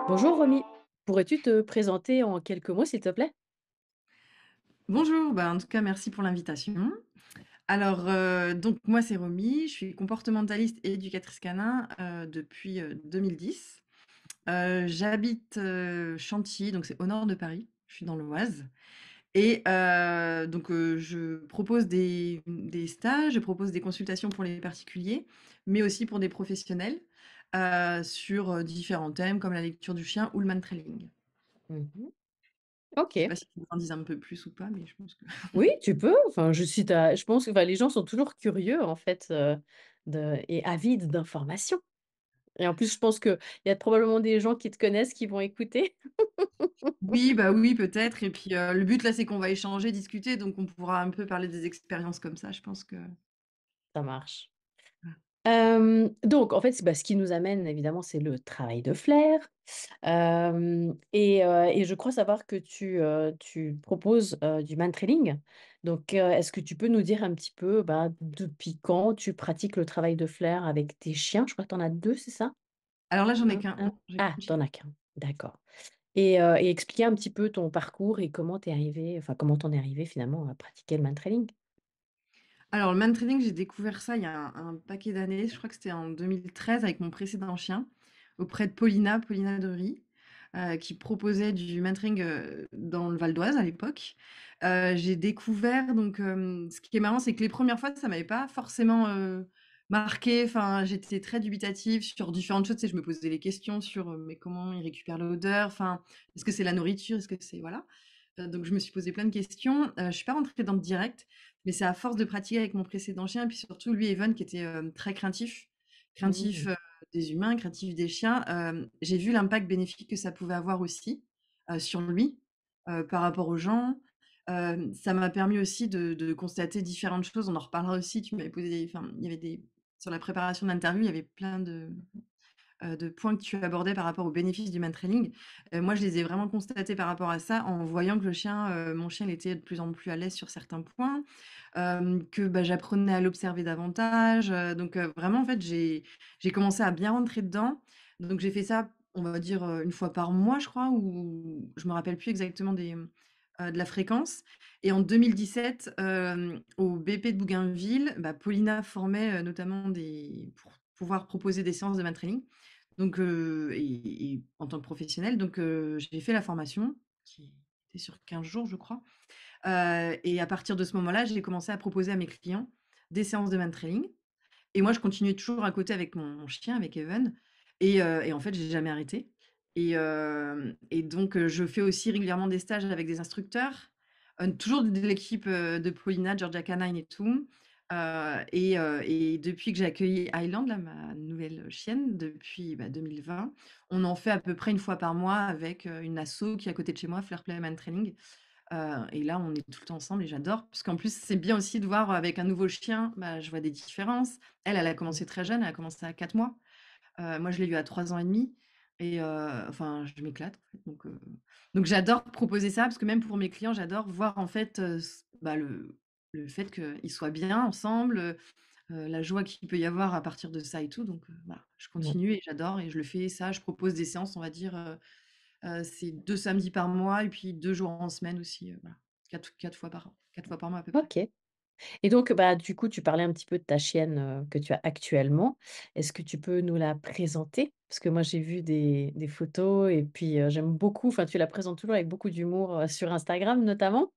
Bonjour Romy, pourrais-tu te présenter en quelques mots s'il te plaît? Bonjour, bah, en tout cas, merci pour l'invitation. Alors, donc moi, c'est Romy, je suis comportementaliste et éducatrice canin, depuis, 2010. J'habite, Chantilly, donc c'est au nord de Paris, je suis dans l'Oise et donc je propose des stages, je propose des consultations pour les particuliers, mais aussi pour des professionnels, sur, différents thèmes comme la lecture du chien ou le mantrailing. Mhm. Je sais Ok, pas si tu veux en dire un peu plus ou pas, mais je pense que oui, tu peux. Enfin, je pense que enfin, les gens sont toujours curieux en fait et avides d'informations. Et en plus, je pense qu'il y a probablement des gens qui te connaissent qui vont écouter. Oui, bah, oui, peut-être et puis, le but là, c'est qu'on va échanger, discuter, donc on pourra un peu parler des expériences comme ça, je pense que Ça marche. voilà. Donc, en fait, ce qui nous amène, évidemment, c'est le travail de flair. Et je crois savoir que tu proposes du man-trailing. Donc, est-ce que tu peux nous dire un petit peu bah, depuis quand tu pratiques le travail de flair avec tes chiens? Je crois que tu en as deux, c'est ça? Alors là, j'en ai Un, qu'un, un. j'ai Ah, qu'un chien. t'en as qu'un. D'accord. Et expliquer un petit peu ton parcours et comment t'es arrivé, enfin, comment t'en es arrivé finalement à pratiquer le man-trailing. Alors le mantrailing, j'ai découvert ça il y a un paquet d'années, je crois que c'était en 2013 avec mon précédent chien, auprès de Paulina Drury, qui proposait du mantrailing, dans le Val d'Oise à l'époque. J'ai découvert donc, ce qui est marrant, c'est que les premières fois, ça m'avait pas forcément, marquée, enfin, j'étais très dubitative sur différentes choses, tu sais, je me posais les questions sur, mais comment il récupère l'odeur? Enfin, est-ce que c'est la nourriture? Est-ce que c'est voilà? Donc je me suis posé plein de questions. Je suis pas rentrée dans le direct, mais c'est à force de pratiquer avec mon précédent chien, et puis surtout lui, Evan, qui était très craintif, craintif Mhm. des humains, craintif des chiens. J'ai vu l'impact bénéfique que ça pouvait avoir aussi sur lui par rapport aux gens. Ça m'a permis aussi de constater différentes choses. On en reparlera aussi. Tu m'avais posé enfin, il y avait des, sur la préparation de l'interview, il y avait plein de points que tu abordais par rapport aux bénéfices du man-trailing. Moi, je les ai vraiment constatés par rapport à ça, en voyant que mon chien, il était de plus en plus à l'aise sur certains points, que bah, j'apprenais à l'observer davantage. Donc, vraiment, en fait, j'ai commencé à bien rentrer dedans. Donc, j'ai fait ça, on va dire, une fois par mois, je crois, ou je me rappelle plus exactement de la fréquence. Et en 2017, au BP de Bougainville, bah, Paulina formait notamment pour pouvoir proposer des séances de man-training. Donc, et en tant que professionnelle, donc, j'ai fait la formation qui était sur 15 jours, je crois. Et à partir de ce moment-là, j'ai commencé à proposer à mes clients des séances de man-trailing. Et moi, je continuais toujours à côté avec mon chien, avec Evan. Et en fait, j'ai jamais arrêté. Et donc, je fais aussi régulièrement des stages avec des instructeurs, toujours de l'équipe de Paulina, Georgia Canine et tout. Et depuis que j'ai accueilli Highland, là, ma nouvelle chienne, depuis 2020, on en fait à peu près une fois par mois avec une asso qui est à côté de chez moi, Flair Play Man Training. Et là, on est tout le temps ensemble et j'adore. Parce qu'en plus, c'est bien aussi de voir avec un nouveau chien, bah, je vois des différences. Elle a commencé très jeune, elle a commencé à 4 mois. Moi, je l'ai eu à 3 ans et demi. Et enfin, je m'éclate, en fait. Donc j'adore proposer ça parce que même pour mes clients, j'adore voir en fait bah, le fait qu'ils soient bien ensemble, la joie qu'il peut y avoir à partir de ça et tout. Donc voilà, je Ouais. continue et j'adore et je le fais ça. Je propose des séances, on va dire, c'est 2 samedis par mois et puis 2 jours en semaine aussi, voilà. 4 fois par mois à peu près. Ok. Et donc, bah, du coup, tu parlais un petit peu de ta chienne que tu as actuellement. Est-ce que tu peux nous la présenter? Parce que moi, j'ai vu des photos et puis j'aime beaucoup, enfin, tu la présentes toujours avec beaucoup d'humour sur Instagram notamment.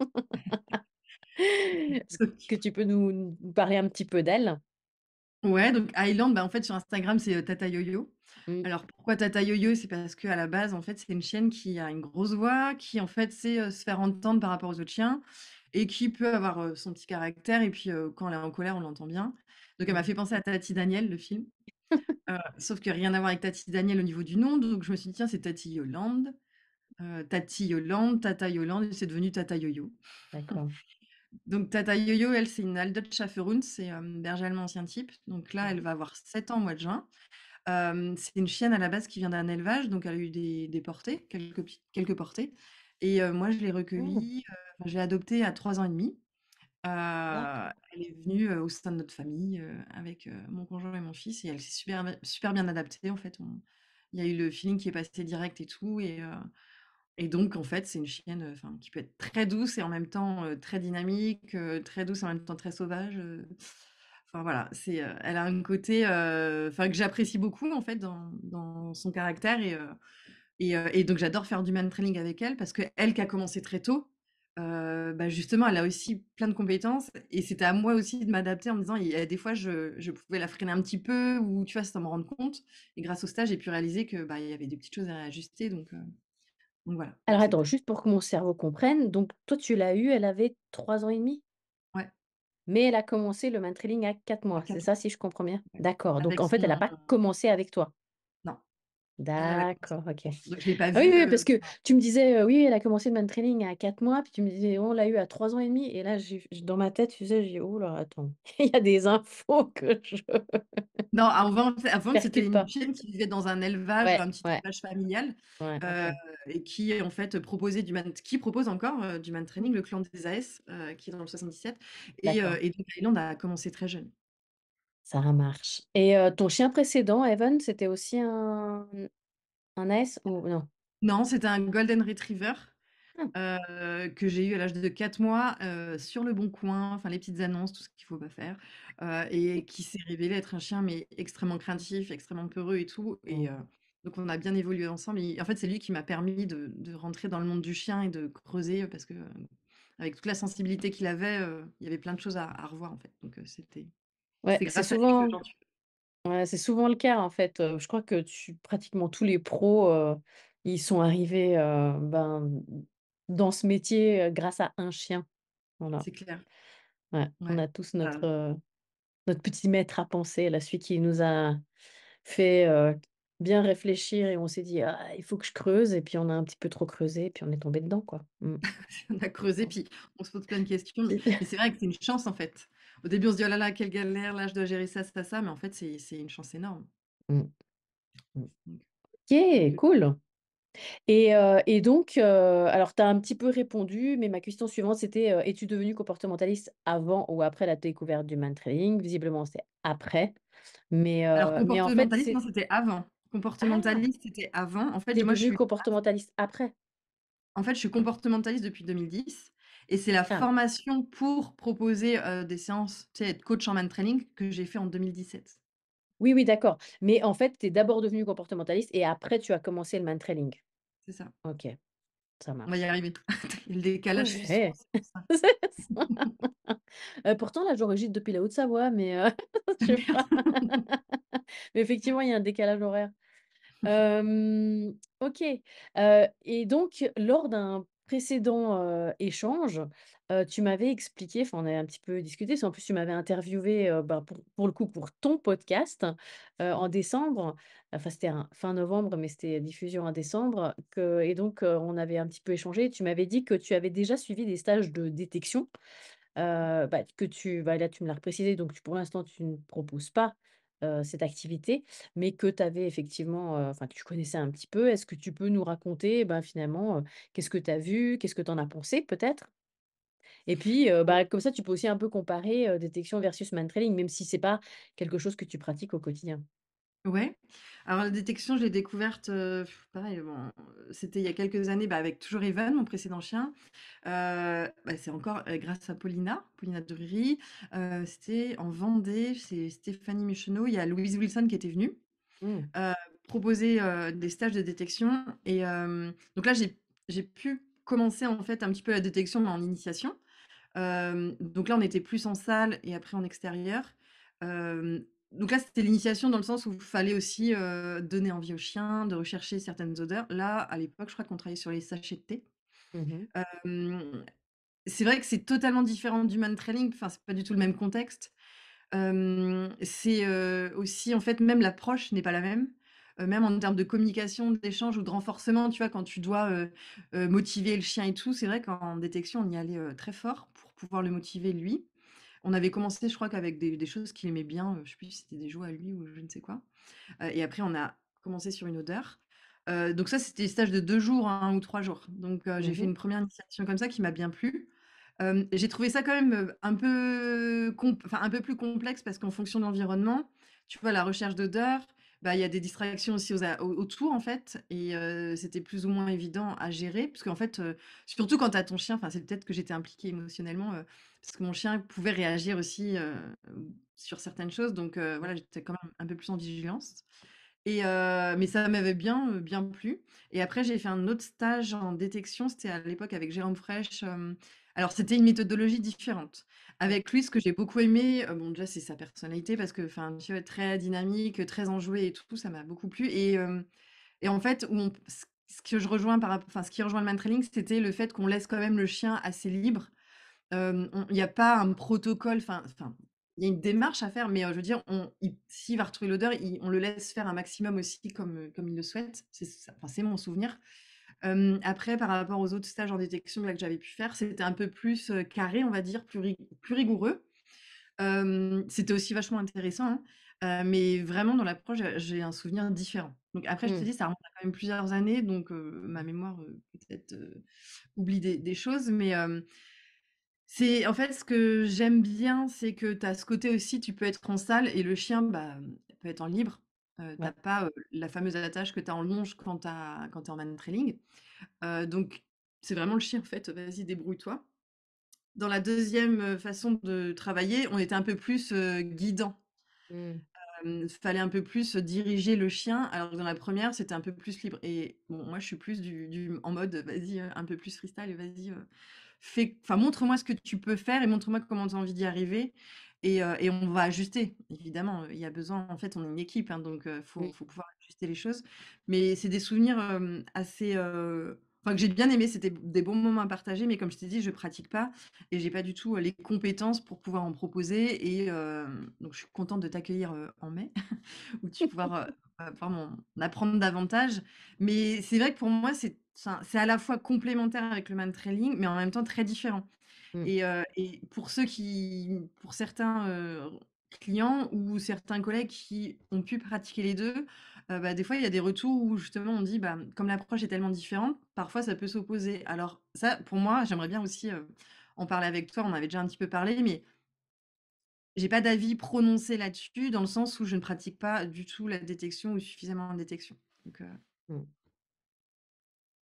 Est-ce que tu peux nous parler un petit peu d'elle? Ouais, donc Highland, bah, en fait, sur Instagram, c'est, Tata Yoyo. Mm. Alors pourquoi Tata Yoyo? C'est parce qu'à la base, en fait, c'est une chienne qui a une grosse voix, qui, en fait, sait, se faire entendre par rapport aux autres chiens et qui peut avoir, son petit caractère et puis, quand elle est en colère, on l'entend bien. Donc elle m'a Mhm. fait penser à Tati Daniel, le film, sauf que rien à voir avec Tati Daniel au niveau du nom, donc je me suis dit: «Tiens, c'est Tati Yolande, Tati Yolande, Tata Yolande» et c'est devenu Tata Yoyo. D'accord. Donc Tata Yoyo, elle, c'est une Aldotch Schäferhund, c'est berger allemand ancien type. Donc là, elle Mhm. va avoir 7 ans au mois de juin. C'est une chienne à la base qui vient d'un élevage, donc elle a eu des portées, quelques portées. Et moi, je l'ai Mm. recueillie, enfin, je l'ai adoptée à 3 ans et demi. D'accord. Elle est venue au sein de notre famille avec mon conjoint et mon fils, et elle s'est super, super bien adaptée en fait. il y a eu le feeling qui est passé direct et tout et donc en fait, c'est une chienne, enfin, qui peut être très douce et en même temps, très dynamique, très douce et en même temps très sauvage, enfin voilà, elle a un côté, enfin que j'apprécie beaucoup en fait dans son caractère et donc j'adore faire du man-trailing avec elle parce qu'elle qui a commencé très tôt, bah, justement, elle a aussi plein de compétences et c'était à moi aussi de m'adapter en me disant il y a des fois je pouvais la freiner un petit peu ou tu vois, sans me rendre compte et grâce au stage, j'ai pu réaliser que, bah, il y avait des petites choses à réajuster donc voilà, donc Alors attends, c'était juste pour que mon cerveau comprenne, donc toi tu l'as eue, elle avait 3 ans et demi? ouais, Mais elle a commencé le mantrailing à 4 à mois, c'est 4 ça ans, si je comprends bien? ouais, D'accord, donc avec en fait elle a son pas commencé avec toi? non, elle a commencé D'accord, OK. donc je l'ai pas Ah oui, vue, oui, parce que tu me disais, oui, elle a commencé le mantrailing à 4 mois, puis tu me disais: «On l'a eu à 3 ans et demi» et là j'ai dans ma tête, tu sais, j'ai dit: «Ouh là, attends, il y a des infos que je non, avant c'était percute une pas». chienne qui vivait dans un élevage, Ouais, un petit ouais, élevage familial, ouais, heu OK. et qui en fait proposait qui propose encore, du man-training, le clan des AS, qui est dans le 77 D'accord, et donc Thaïlande a commencé très jeune. ça marche et ton chien précédent, Evan, c'était aussi un AS ou non? Non, c'était un golden retriever, Ah, que j'ai eu à l'âge de 4 mois, sur Le Bon Coin, enfin les petites annonces, tout ce qu'il faut pas faire, et qui s'est révélé être un chien, mais extrêmement craintif, extrêmement peureux et tout mmh. donc on a bien évolué ensemble et en fait, c'est lui qui m'a permis de rentrer dans le monde du chien et de creuser, parce que, avec toute la sensibilité qu'il avait, il y avait plein de choses à revoir en fait donc Ouais, c'est grâce à lui que j'en suis ouais, c'est souvent le cas en fait, je crois que pratiquement tous les pros, ils sont arrivés, ben, dans ce métier, grâce à un chien. Voilà, c'est clair, ouais, on ouais, a tous ça notre petit maître à penser, là, celui qui nous a fait, bien réfléchir et on s'est dit: «Ah, il faut que je creuse» et puis on a un petit peu trop creusé et puis on est tombé dedans, quoi. Mmh. on a creusé, puis on se pose plein de questions, Puis mais c'est vrai que c'est une chance, en fait. Au début, on se dit: «Oh là là, quelle galère, là, je dois gérer ça, ça, ça», mais en fait, c'est une chance énorme. mmh, mmh. Donc OK, donc cool. Et donc, alors tu as un petit peu répondu, mais ma question suivante c'était, es-tu devenu comportementaliste avant ou après la découverte du man-training? Visiblement c'est après, alors mais en fait comportementaliste, non, c'est c'était avant. ah! Comportementaliste, c'était avant. Tu es devenu comportementaliste après? En fait, je suis comportementaliste depuis 2010 et c'est la Ah! formation pour proposer, des séances, tu sais, être coach en man training que j'ai fait en 2017. Oui, oui, d'accord, mais en fait tu es d'abord devenu comportementaliste et après tu as commencé le man-training? C'est ça. OK, ça On va y marche. arriver. Le décalage se fait souvent, Ouais, c'est pour ça. c'est ça. Pourtant là j'enregistre depuis la Haute-Savoie, mais je Ah sais pas. merde! Mais effectivement il y a un décalage horaire. OK, et donc lors d'un précédent, échange, tu m'avais expliqué, enfin on a un petit peu discuté, parce qu'en plus tu m'avais interviewé, bah, pour le coup pour ton podcast, en décembre, enfin c'était un fin novembre, mais c'était diffusion en décembre et donc on avait un petit peu échangé. Tu m'avais dit que tu avais déjà suivi des stages de détection. Bah, là, tu me l'as reprécisé, donc pour l'instant, tu ne proposes pas, cette activité, mais que tu avais effectivement, enfin, que tu connaissais un petit peu. Est-ce que tu peux nous raconter, ben, finalement, qu'est-ce que tu as vu? Qu'est-ce que tu en as pensé peut-être? Et puis, bah, comme ça, tu peux aussi un peu comparer, détection versus man-trailing, même si c'est pas quelque chose que tu pratiques au quotidien. Ouais. Alors la détection, je l'ai découverte, pareil, bon, c'était il y a quelques années, bah, avec toujours Evan, mon précédent chien. Bah, c'est encore, grâce à Paulina Duruy. C'était en Vendée, c'est Stéphanie Michonneau, il y a Louise Wilson qui était venue, Mmh. heu, proposer, des stages de détection et donc là, j'ai pu commencer, en fait, un petit peu la détection, mais en initiation. Donc là, on était plus en salle et après en extérieur. Donc là, c'était l'initiation dans le sens où il fallait aussi, donner envie aux chiens, de rechercher certaines odeurs. Là, à l'époque, je crois qu'on travaillait sur les sachets de thé. Mmh. Hem, c'est vrai que c'est totalement différent du man trailing, enfin, c'est pas du tout le même contexte. C'est, aussi en fait, même l'approche n'est pas la même. Même en termes de communication, d'échange ou de renforcement, tu vois? Quand tu dois, motiver le chien et tout, c'est vrai qu'en détection, on y allait, très fort pour pouvoir le motiver lui. On avait commencé, je crois qu'avec des choses qu'il aimait bien, je sais plus si c'était des jouets à lui ou je ne sais quoi. Et après on a commencé sur une odeur. Donc ça, c'était des stages de 2 jours, hein, ou 3 jours. Donc j'ai fait Mmh. une première initiation comme ça qui m'a bien plu. J'ai trouvé ça quand même, un peu plus complexe parce qu'en fonction de l'environnement, tu vois, la recherche d'odeur, Bah, il y a des distractions aussi autour, en fait et c'était plus ou moins évident à gérer parce qu'en fait, surtout quand tu as ton chien, enfin, c'est peut-être que j'étais impliquée émotionnellement, parce que mon chien pouvait réagir aussi, sur certaines choses donc voilà, j'étais quand même un peu plus en vigilance et mais ça m'avait bien, bien plu et après j'ai fait un autre stage en détection, c'était à l'époque avec Jérôme Fraîche, alors c'était une méthodologie différente. Ouais. Avec lui, ce que j'ai beaucoup aimé, bon déjà c'est sa personnalité parce que enfin, tu vois, très dynamique, très enjoué et tout, ça m'a beaucoup plu et en fait, où on ce que je rejoins enfin, ce qui rejoint le mantrailing, c'était le fait qu'on laisse quand même le chien assez libre. On il y a pas un protocole, enfin, il y a une démarche à faire, mais je veux dire, s'il va retrouver l'odeur, on le laisse faire un maximum aussi comme il le souhaite. C'est ça, enfin, c'est mon souvenir. Après, par rapport aux autres stages en détection là que j'avais pu faire, c'était un peu plus, carré, on va dire, plus rigoureux. C'était aussi vachement intéressant, hein, mais vraiment dans l'approche, j'ai un souvenir différent. Donc après, je te Mmh. dis, ça remonte à quand même plusieurs années, donc ma mémoire, peut-être, oublie des choses, mais c'est en fait, ce que j'aime bien, c'est que tu as ce côté aussi, tu peux être en salle et le chien, bah, peut être en libre. Tu Ouais. pas, la fameuse attache que tu as en longe quand tu es en mantrailing. Donc c'est vraiment le chien, en fait, vas-y débrouille-toi. Dans la deuxième façon de travailler, on était un peu plus, guidant. Mmh. Fallait un peu plus diriger le chien, alors que dans la première, c'était un peu plus libre et bon, moi, je suis plus du en mode, vas-y, un peu plus freestyle, vas-y, enfin, montre-moi ce que tu peux faire et montre-moi comment tu as envie d'y arriver et on va ajuster. Évidemment, il y a besoin en fait, on est une équipe, hein, donc Mmh. faut pouvoir ajuster les choses. Mais c'est des souvenirs, assez, enfin, que j'ai bien aimé. C'était des bons moments à partager, mais comme je t'ai dit, je pratique pas et j'ai pas du tout, les compétences pour pouvoir en proposer et donc je suis contente de t'accueillir, en mai où tu pourras, pouvoir m'en apprendre davantage. Mais c'est vrai que pour moi, c'est à la fois complémentaire avec le mantrailing, mais en même temps très différent. Mmh. Et pour certains, clients ou certains collègues qui ont pu pratiquer les 2, bah, des fois, il y a des retours où justement on dit: «Bah, comme l'approche est tellement différente, parfois ça peut s'opposer». Alors ça, pour moi, j'aimerais bien aussi, en parler avec toi. On avait déjà un petit peu parlé, mais j'ai pas d'avis prononcé là-dessus, dans le sens où je ne pratique pas du tout la détection ou suffisamment de détection. Donc, Mmh.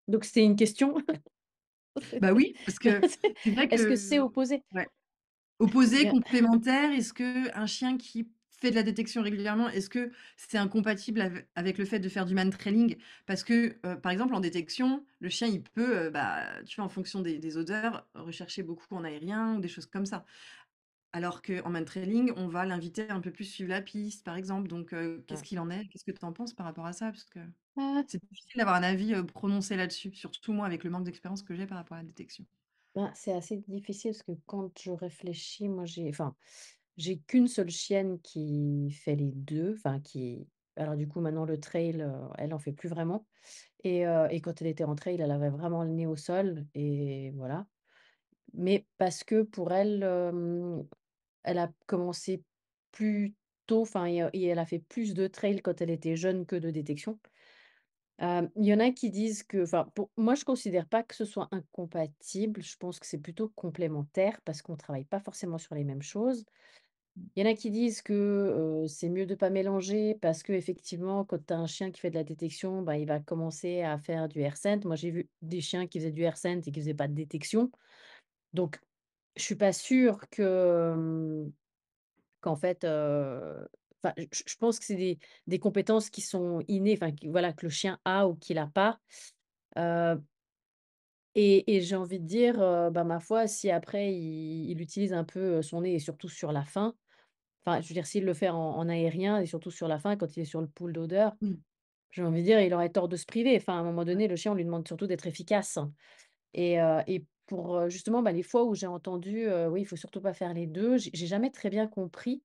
Donc c'était une question? bah, C'était oui, parce que c'est vrai est-ce que c'est que opposé? ouais, opposé, Bien. complémentaire, est-ce qu'un chien qui fait de la détection régulièrement, est-ce que c'est incompatible avec le fait de faire du mantrailing? Parce que, par exemple, en détection, le chien, il peut, bah, tu vois, en fonction des odeurs, rechercher beaucoup en aérien ou des choses comme ça. Alors qu'en mantrailing, on va l'inviter un peu plus suivre la piste, par exemple. Donc, qu'est-ce Ouais. qu'il en est? Qu'est-ce que tu en penses par rapport à ça? Parce que Ah, c'est difficile d'avoir un avis, prononcé là-dessus, surtout moi avec le manque d'expérience que j'ai par rapport à la détection. ben, c'est assez difficile parce que quand je réfléchis, moi j'ai qu'une seule chienne qui fait les 2, enfin qui alors du coup maintenant le trail, elle en fait plus vraiment et quand elle était en trail, elle avait vraiment le nez au sol et voilà. Mais parce que pour elle, elle a commencé plus tôt, enfin et elle a fait plus de trail quand elle était jeune que de détection. Il y en a qui disent que enfin, pour moi, je considère pas que ce soit incompatible. Je pense que c'est plutôt complémentaire parce qu'on travaille pas forcément sur les mêmes choses. Il y en a qui disent que, c'est mieux de pas mélanger parce qu'effectivement, quand tu as un chien qui fait de la détection, bah, il va commencer à faire du air scent. Moi, j'ai vu des chiens qui faisaient du air scent et qui faisaient pas de détection. Donc je suis pas sûre que, qu'en fait, enfin, je pense que c'est des compétences qui sont innées, enfin, qui voilà, que le chien a ou qu'il a pas. Heu et j'ai envie de dire, bah, ma foi, si après il utilise un peu, son nez et surtout sur la fin, enfin, je veux dire, s'il le fait en aérien et surtout sur la fin, quand il est sur le pool d'odeur, Mmh, j'ai envie de dire, il aurait tort de se priver. Enfin, à un moment donné, le chien, on lui demande surtout d'être efficace et pour, justement, bah, les fois où j'ai entendu, oui, il faut surtout pas faire les 2, j'ai jamais très bien compris.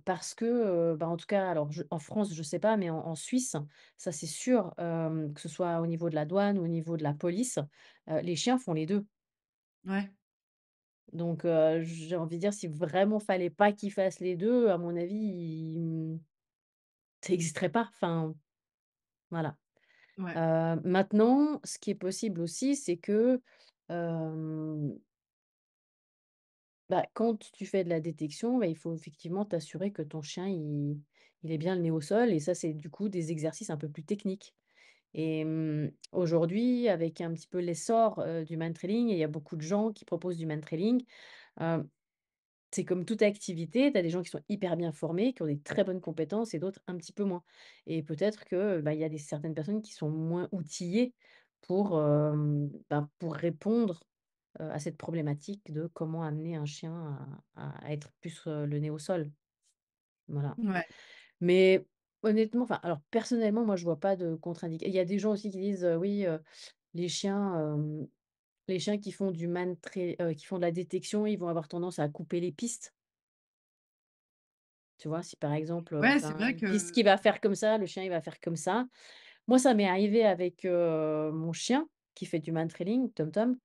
Parce que, bah, en tout cas, alors en France, je sais pas, mais en Suisse, ça c'est sûr, que ce soit au niveau de la douane ou au niveau de la police, les chiens font les 2. ouais, Donc j'ai envie de dire si vraiment fallait pas qu'ils fassent les 2, à mon avis, ça existerait pas. Enfin, voilà. ouais, Maintenant, ce qui est possible aussi, c'est que, hem, bah, quand tu fais de la détection, bah, il faut effectivement t'assurer que ton chien, il est bien le nez au sol et ça, c'est du coup des exercices un peu plus techniques et aujourd'hui, avec un petit peu l'essor, du mantrailing et il y a beaucoup de gens qui proposent du mantrailing, heu, c'est comme toute activité, tu as des gens qui sont hyper bien formés, qui ont des très bonnes compétences et d'autres un petit peu moins et peut-être que, bah, il y a des certaines personnes qui sont moins outillées pour, pour répondre, à cette problématique de comment amener un chien à être plus, le nez au sol. Voilà. Ouais. Mais honnêtement, enfin, alors personnellement, moi, je vois pas de contre-indication. Il y a des gens aussi qui disent, oui, les chiens, les chiens qui font du qui font de la détection, ils vont avoir tendance à couper les pistes. Tu vois? Si par exemple, Ouais, tu as c'est vrai une piste qui que va faire comme ça, le chien, il va faire comme ça. Moi, ça m'est arrivé avec, mon chien qui fait du mantrailing, Tom Tom.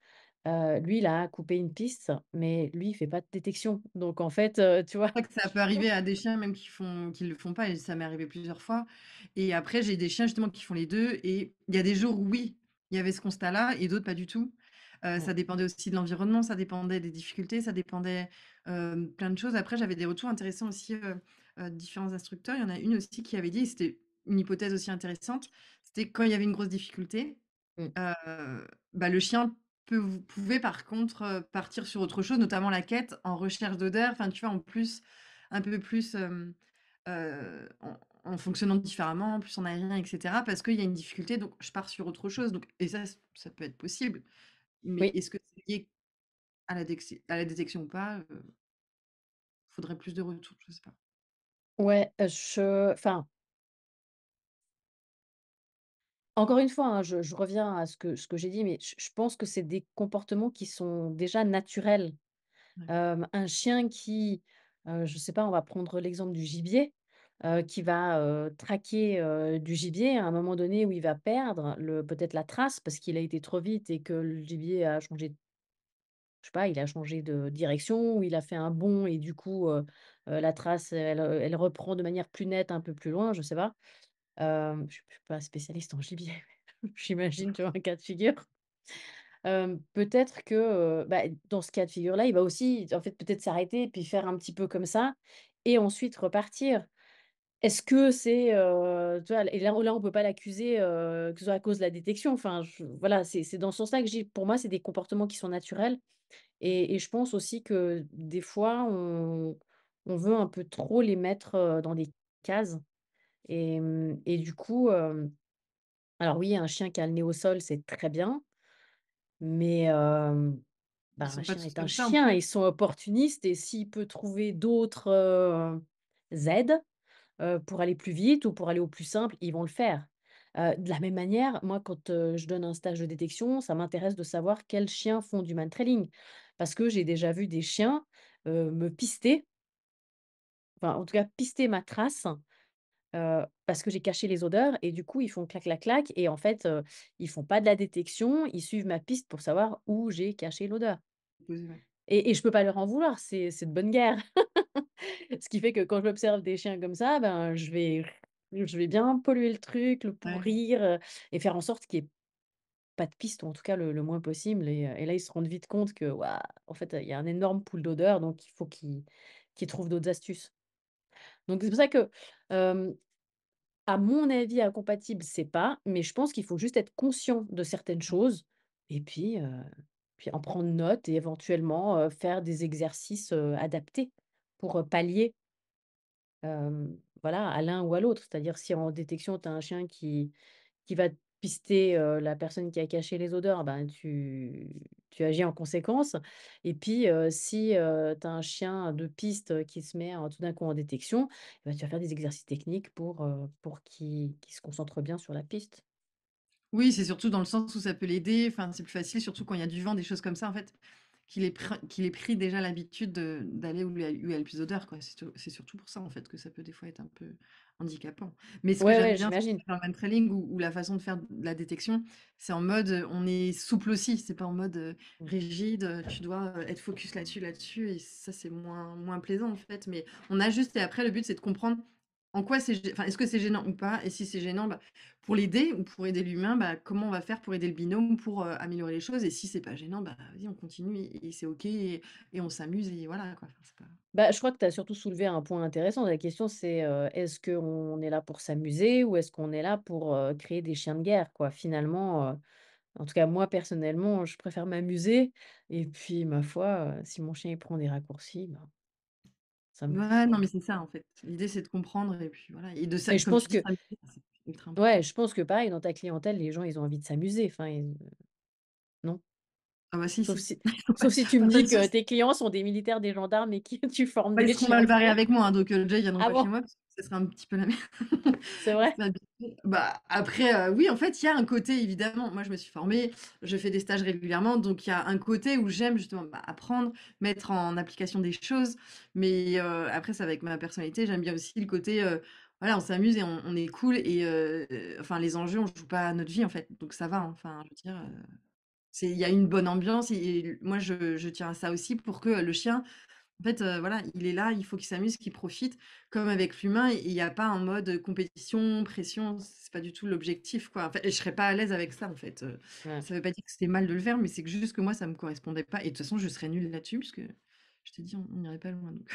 Lui, il a coupé une piste, mais lui, il fait pas de détection. Donc en fait, tu vois? c'est vrai que ça peut arriver à des chiens même qui le font pas et ça m'est arrivé plusieurs fois et après j'ai des chiens justement qui font les 2 et il y a des jours où oui, il y avait ce constat-là et d'autres pas du tout. Ouais. Ça dépendait aussi de l'environnement, ça dépendait des difficultés, ça dépendait, plein de choses. Après j'avais des retours intéressants aussi, de différents instructeurs. Il y en a une aussi qui avait dit et c'était une hypothèse aussi intéressante, c'était quand il y avait une grosse difficulté, Mmh. bah, le chien pouvait par contre, partir sur autre chose, notamment la quête en recherche d'odeur, enfin, tu vois? En plus, un peu plus, en fonctionnant différemment, plus en aérien et cetera, parce qu'il y a une difficulté, donc je pars sur autre chose, donc et ça peut être possible, mais Oui. est-ce que c'est lié à la détection ou pas? Faudrait plus de retours, je sais pas. Ouais, encore une fois, hein, je reviens à ce que j'ai dit, mais je pense que c'est des comportements qui sont déjà naturels. Ouais, Un chien qui, je sais pas, on va prendre l'exemple du gibier, qui va, traquer, du gibier à un moment donné où il va perdre peut-être la trace parce qu'il a été trop vite et que le gibier a changé, je sais pas, il a changé de direction ou il a fait un bond et du coup, la trace, elle reprend de manière plus nette un peu plus loin, je sais pas. Je suis pas spécialiste en gibier, mais j'imagine, tu vois, un cas de figure. Peut-être que, dans ce cas de figure-là, il va aussi, en fait, peut-être s'arrêter et puis faire un petit peu comme ça et ensuite repartir. Est-ce que c'est, tu vois? Et là, on peut pas l'accuser, que ce soit à cause de la détection. Enfin, voilà, c'est dans ce sens-là que je dis, pour moi, c'est des comportements qui sont naturels ouais. et je pense aussi que des fois, on veut un peu trop les mettre, dans des cases et du coup, alors oui, un chien qui a le nez au sol, c'est très bien, mais Ils un sont pas chien tous est un comme ça en chien, plus. ils sont opportunistes et s'il peut trouver d'autres, aides, pour aller plus vite ou pour aller au plus simple, ils vont le faire. De la même manière, moi, quand, je donne un stage de détection, ça m'intéresse de savoir quels chiens font du mantrailing. Parce que j'ai déjà vu des chiens, me pister, enfin, en tout cas, pister ma trace, parce que j'ai caché les odeurs et du coup, ils font clac, clac, clac et en fait, ils font pas de la détection, ils suivent ma piste pour savoir où j'ai caché l'odeur. Ouais. Et je peux pas leur en vouloir, c'est de bonne guerre. Ce qui fait que quand j'observe des chiens comme ça, ben, je vais bien polluer le truc, le Ouais. pourrir, et faire en sorte qu'il y ait pas de piste ou en tout cas le moins possible et là, ils se rendent vite compte que, waouh, en fait, il y a un énorme pool d'odeurs donc il faut qu'ils trouvent d'autres astuces. Donc c'est pour ça que, hem, à mon avis, incompatible, c'est pas, mais je pense qu'il faut juste être conscient de certaines choses et puis en prendre note et éventuellement, faire des exercices, adaptés pour, pallier, voilà, à l'un ou à l'autre. C'est-à-dire si en détection, tu as un chien qui va pister, la personne qui a caché les odeurs, ben, tu agis en conséquence et puis, si, tu as un chien de piste, qui se met, tout d'un coup en détection, eh bah, tu vas faire des exercices techniques pour qu'il se concentre bien sur la piste. Oui, c'est surtout dans le sens où ça peut l'aider, enfin, c'est plus facile, surtout quand il y a du vent, des choses comme ça, en fait, qu'il ait pris déjà l'habitude d'aller où il y a le plus d'odeur, quoi. C'est surtout pour ça, en fait, que ça peut des fois être un peu handicapant. Mais ce que Ouais, j'aime ouais, bien j'imagine. dans le mantrailing ou la façon de faire de la détection, c'est en mode, on est souple aussi, c'est pas en mode, Mmh. rigide, tu dois, être focus là-dessus et ça, c'est moins plaisant, en fait, mais on ajuste et après le but, c'est de comprendre En quoi c'est gê enfin, est-ce que c'est gênant ou pas? Et si c'est gênant, bah, pour l'aider ou pour aider l'humain, bah, comment on va faire pour aider le binôme pour, améliorer les choses? Et si c'est pas gênant, bah, vas-y, on continue et c'est OK et on s'amuse et voilà, quoi. Enfin, c'est pas Bah, je crois que tu as surtout soulevé un point intéressant. La question, c'est, est-ce qu'on est là pour s'amuser ou est-ce qu'on est là pour, créer des chiens de guerre, quoi? Finalement, en tout cas moi personnellement, je préfère m'amuser et puis ma foi, si mon chien il prend des raccourcis, ben, ça me ouais, non, mais c'est ça, en fait. L'idée, c'est de comprendre et puis voilà et de ça et je comme tu pense dis, que s'amuser, c'est ultra ouais, important. je pense que pareil dans ta clientèle, les gens, ils ont envie de s'amuser, enfin ils non? Ah bah, si, Sauf si. si Ouais, sauf si tu me enfin, pas dis de que souci. tes clients sont des militaires, des gendarmes et qui tu formes Bah, ils des seront chiens mal de barrés guerre. avec moi, hein, donc déjà, ils viendront Ah pas chez bon? moi parce que ce serait un petit peu la merde. C'est Ils vrai? seraient habitués. Bah, après, oui, en fait, il y a un côté évidemment, moi, je me suis formée, je fais des stages régulièrement, donc il y a un côté où j'aime justement, bah, apprendre, mettre en application des choses, mais après, c'est avec ma personnalité, j'aime bien aussi le côté, voilà, on s'amuse et on est cool et enfin, les enjeux, on joue pas à notre vie, en fait, donc ça va, hein, enfin, je veux dire, c'est il y a une bonne ambiance et moi, je tiens à ça aussi pour que, le chien en fait, voilà, il est là, il faut qu'il s'amuse, qu'il profite comme avec l'humain et il y a pas un mode, compétition, pression, c'est pas du tout l'objectif, quoi. En fait et je serais pas à l'aise avec ça, en fait, Ouais. ça veut pas dire que c'était mal de le faire, mais c'est que juste que moi, ça me correspondait pas et de toute façon, je serais nulle là-dessus puisque je t'ai dit, on n'irait pas loin, donc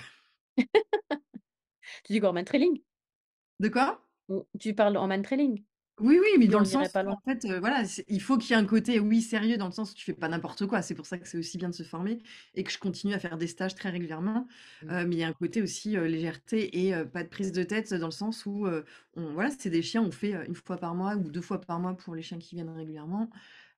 Tu dis quoi, en mantrailing? de quoi? Ou tu parles en mantrailing? Oui, oui, Tu mais dis: dans «On le n'irait sens pas où loin». en fait, voilà, il faut qu'il y ait un côté, oui, sérieux dans le sens où tu fais pas n'importe quoi. C'est pour ça que c'est aussi bien de se former et que je continue à faire des stages très régulièrement. Mmh. Mais il y a un côté aussi, légèreté et pas de prise de tête dans le sens où, on voilà, c'est des chiens, on fait, 1 fois par mois ou 2 fois par mois pour les chiens qui viennent régulièrement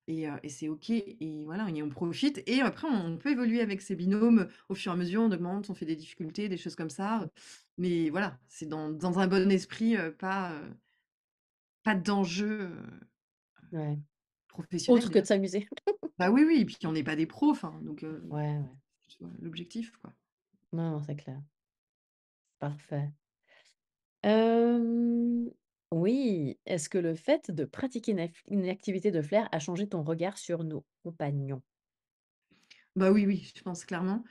et c'est OK et voilà et on profite et après on peut évoluer avec ses binômes, au fur et à mesure, on augmente, on fait des difficultés, des choses comme ça, mais voilà, c'est dans un bon esprit, pas d'enjeu, Ouais. professionnel Autre que de déjà. s'amuser. Bah, oui, oui et puis on n'est pas des pros, enfin donc Ouais, ouais. tu vois l'objectif, quoi. Non, non, c'est clair. Parfait. Hem, oui, est-ce que le fait de pratiquer une activité de flair a changé ton regard sur nos compagnons? Bah, oui, oui, je pense clairement.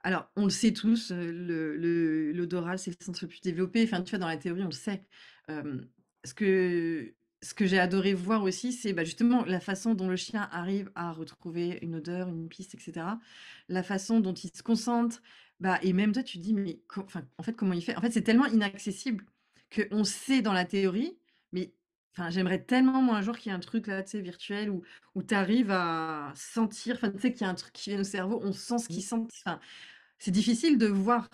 Alors, on le sait tous, l'odorat, c'est le sens le plus développé. Enfin, tu vois, dans la théorie, on le sait. Hem, ce que ce que j'ai adoré voir aussi, c'est, bah, justement la façon dont le chien arrive à retrouver une odeur, une piste et cetera. La façon dont il se concentre, bah et même toi, tu te dis: «Mais enfin, en fait, comment il fait?» En fait, c'est tellement inaccessible qu'on sait dans la théorie, mais enfin, j'aimerais tellement moi un jour qu'il y ait un truc là, tu sais, virtuel où tu arrives à sentir, enfin, tu sais, qu'il y a un truc qui vient au cerveau, on sent ce Mmh, qu'ils sentent, enfin c'est difficile de voir,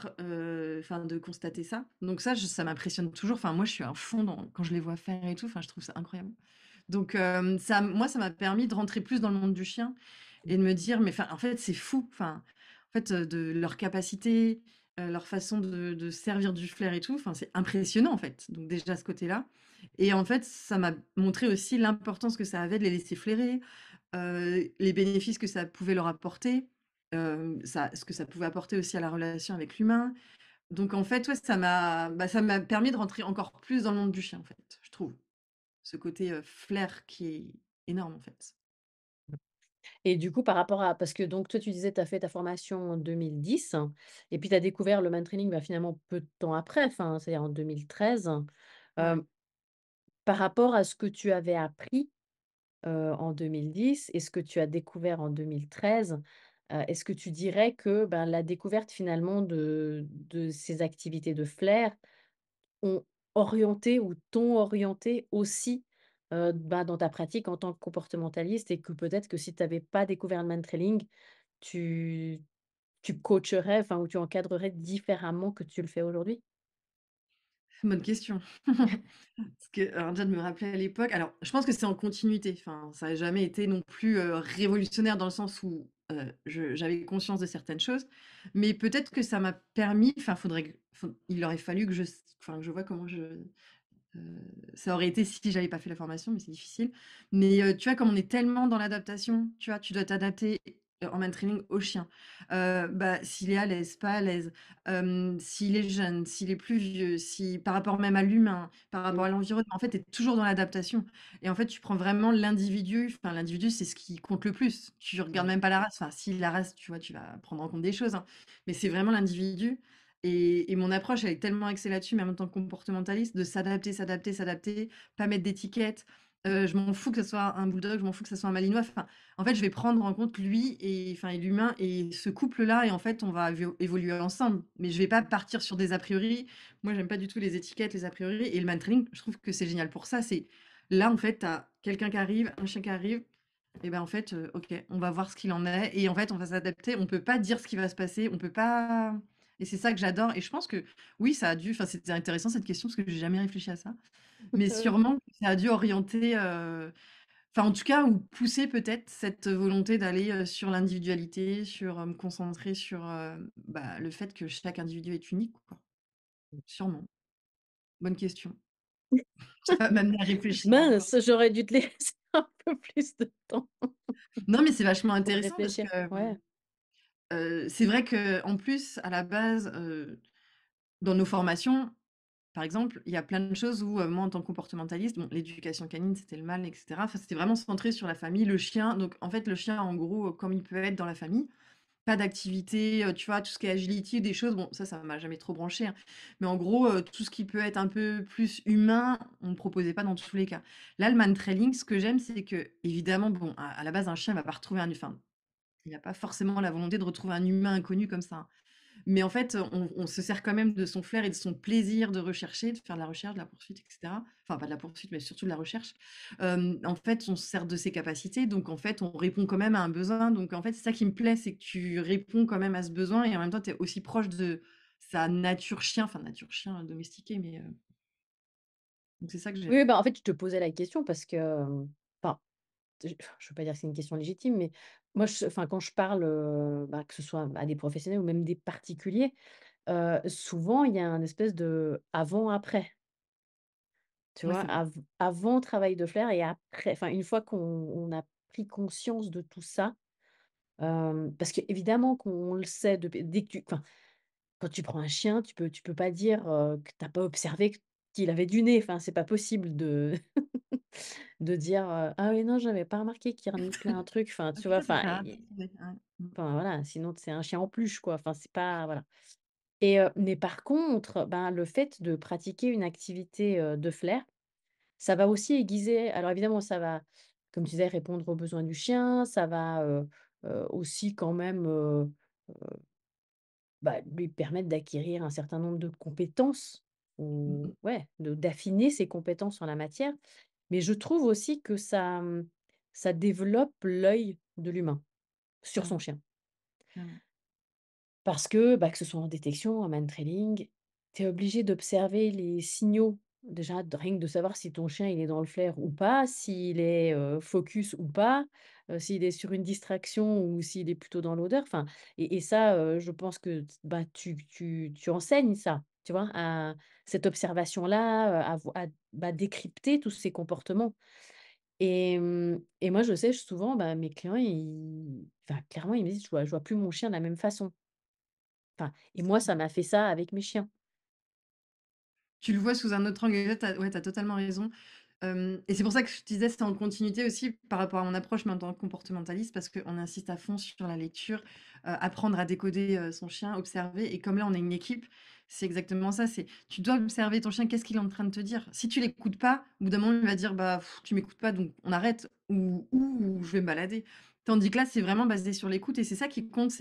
enfin de constater ça. Donc ça m'impressionne toujours. Enfin moi je suis à fond dans quand je les vois faire et tout, enfin je trouve ça incroyable. Donc ça moi ça m'a permis de rentrer plus dans le monde du chien et mmh. de me dire: «Mais enfin en fait c'est fou». Enfin, en fait, de leur capacité, leur façon de se servir du flair et tout, enfin c'est impressionnant en fait. Donc déjà ce côté-là et en fait ça m'a montré aussi l'importance que ça avait de les laisser flairer, les bénéfices que ça pouvait leur apporter, ça ce que ça pouvait apporter aussi à la relation avec l'humain. Donc en fait, ouais, ça m'a permis de rentrer encore plus dans le monde du chien, en fait, je trouve. Ce côté, flair qui est énorme, en fait. Et du coup, par rapport à parce que donc toi, tu disais, tu as fait ta formation en 2010 et puis tu as découvert le mantrailing, bah, finalement peu de temps après, enfin, c'est-à-dire en 2013. Ouais. Hem, par rapport à ce que tu avais appris, en 2010 et ce que tu as découvert en 2013, est-ce que tu dirais que, ben, la découverte finalement de ces activités de flair ont orienté ou t'ont orienté aussi, bah, dans ta pratique en tant que comportementaliste et que peut-être que si tu avais pas découvert le mantrailing, tu tu coacherais, enfin, ou tu encadrerais différemment que tu le fais aujourd'hui? Bonne question. Parce que alors déjà de me rappeler à l'époque alors je pense que c'est en continuité, enfin, ça a jamais été non plus, révolutionnaire dans le sens où, je j'avais conscience de certaines choses, mais peut-être que ça m'a permis enfin faudrait que il aurait fallu que que je vois comment ça aurait été si j'avais pas fait la formation, mais c'est difficile. Mais, tu vois, comme on est tellement dans l'adaptation, tu vois, tu dois t'adapter, en main training au chien. Bah, s'il est à l'aise, pas à l'aise, s'il est jeune, s'il est plus vieux, si par rapport même à l'humain, par rapport Mmh, à l'environnement, en fait, tu es toujours dans l'adaptation et en fait, tu prends vraiment l'individu, enfin l'individu, c'est ce qui compte le plus. Tu regardes ouais. même pas la race, enfin si la race, tu vois, tu vas prendre en compte des choses, hein, mais c'est vraiment l'individu et mon approche, elle est tellement axée là-dessus, même en tant que comportementaliste, de s'adapter, s'adapter, s'adapter, pas mettre d'étiquette. Je m'en fous que ce soit un bulldog, je m'en fous que ce soit un malinois. Enfin, en fait, je vais prendre en compte lui et enfin et l'humain et ce couple-là et en fait, on va évoluer ensemble. Mais je vais pas partir sur des a priori. Moi, j'aime pas du tout les étiquettes, les a priori et le mantrailing, je trouve que c'est génial pour ça. C'est là, en fait, tu as quelqu'un qui arrive, un chien qui arrive et ben, en fait, OK, on va voir ce qu'il en est et en fait, on va s'adapter. On peut pas dire ce qui va se passer, on peut pas et c'est ça que j'adore et je pense que oui, ça a dû enfin, c'était intéressant cette question parce que j'ai jamais réfléchi à ça. Mais Ouais. sûrement que ça a dû orienter, enfin, en tout cas, ou pousser peut-être cette volonté d'aller, sur l'individualité, sur, me concentrer sur, bah, le fait que chaque individu est unique, quoi. Sûrement. Bonne question. Ça va m'amener à réfléchir encore. Mince, j'aurais dû te laisser un peu plus de temps Non, mais c'est vachement pour intéressant parce réfléchir. que, Ouais. c'est vrai qu'en plus, à la base, dans nos formations, par exemple, il y a plein de choses où, moi, en tant que comportementaliste, bon, l'éducation canine, c'était le mal et cetera. Enfin, c'était vraiment centré sur la famille, le chien. Donc en fait, le chien, en gros, comme il peut être dans la famille, pas d'activité, tu vois? Tout ce qui est agility, des choses, bon, ça m'a jamais trop branché, hein. Mais en gros, tout ce qui peut être un peu plus humain, on me proposait pas dans tous les cas. Là, le mantrailing, ce que j'aime, c'est qu'évidemment, bon, à la base, un chien, il va pas retrouver un enfin, il a pas forcément la volonté de retrouver un humain inconnu comme ça, hein. Mais en fait, on se sert quand même de son flair et de son plaisir de rechercher, de faire de la recherche, de la poursuite, et cetera. Enfin, pas de la poursuite, mais surtout de la recherche. En fait, on se sert de ses capacités, donc en fait, on répond quand même à un besoin. Donc en fait, c'est ça qui me plaît, c'est que tu réponds quand même à ce besoin et en même temps, tu es aussi proche de sa nature chien, enfin nature chien domestiqué, mais donc c'est ça que j'aime. Oui, bah, en fait, je te posais la question parce que, enfin, je veux pas dire que c'est une question légitime, mais moi, enfin, quand je parle, bah, que ce soit à des professionnels ou même des particuliers, souvent, il y a un espèce de avant-après, tu Ouais, vois? c'est vrai. Avant travail de flair et après, enfin, une fois qu'on a pris conscience de tout ça, parce qu'évidemment qu'on le sait dès que enfin, quand tu prends un chien, tu peux pas dire, que tu as pas observé qu'il avait du nez. Enfin, c'est pas possible de de dire, «Ah oui, non, j'avais pas remarqué qu'il reniflait un truc». Enfin, Ah, tu c'est vois? vrai, ça, Enfin tu as et trouvé, ouais. Mmh. enfin, voilà, sinon c'est un chien en peluche, quoi. Enfin, c'est pas voilà et mais par contre, ben, le fait de pratiquer une activité, de flair, ça va aussi aiguiser alors évidemment, ça va, comme tu disais, répondre aux besoins du chien, ça va, aussi quand même, bah, lui permettre d'acquérir un certain nombre de compétences Mmh mh. ou ouais, d'affiner ses compétences en la matière. Mais je trouve aussi que ça, ça développe l'œil de l'humain sur Ah son ouais, chien. clairement. Parce que, bah, que ce soit en détection, en man-trailing, tu es obligé d'observer les signaux. Déjà, rien que de savoir si ton chien il est dans le flair ou pas, s'il est focus ou pas, s'il est sur une distraction ou s'il est plutôt dans l'odeur. Enfin, et ça, je pense que bah, tu enseignes ça, tu vois, à cette observation-là, bah, décrypter tous ces comportements. Et moi, je sais souvent, bah, mes clients, enfin, clairement, ils me disent, je vois plus mon chien de la même façon. Enfin et moi, ça m'a fait ça avec mes chiens. Tu le vois sous un autre angle et là, tu as ouais, tu as totalement raison. Et c'est pour ça que je te disais, c'était en continuité aussi par rapport à mon approche, mais en tant que comportementaliste, parce qu'on insiste à fond sur la lecture, apprendre à décoder, son chien, observer et comme là, on est une équipe, c'est exactement ça, c'est tu dois observer ton chien, qu'est-ce qu'il est en train de te dire? Si tu l'écoutes pas, au bout d'un moment, il va dire: «Bah, tu m'écoutes pas, donc on arrête ou je vais me balader». Tandis que là, c'est vraiment basé sur l'écoute et c'est ça qui compte,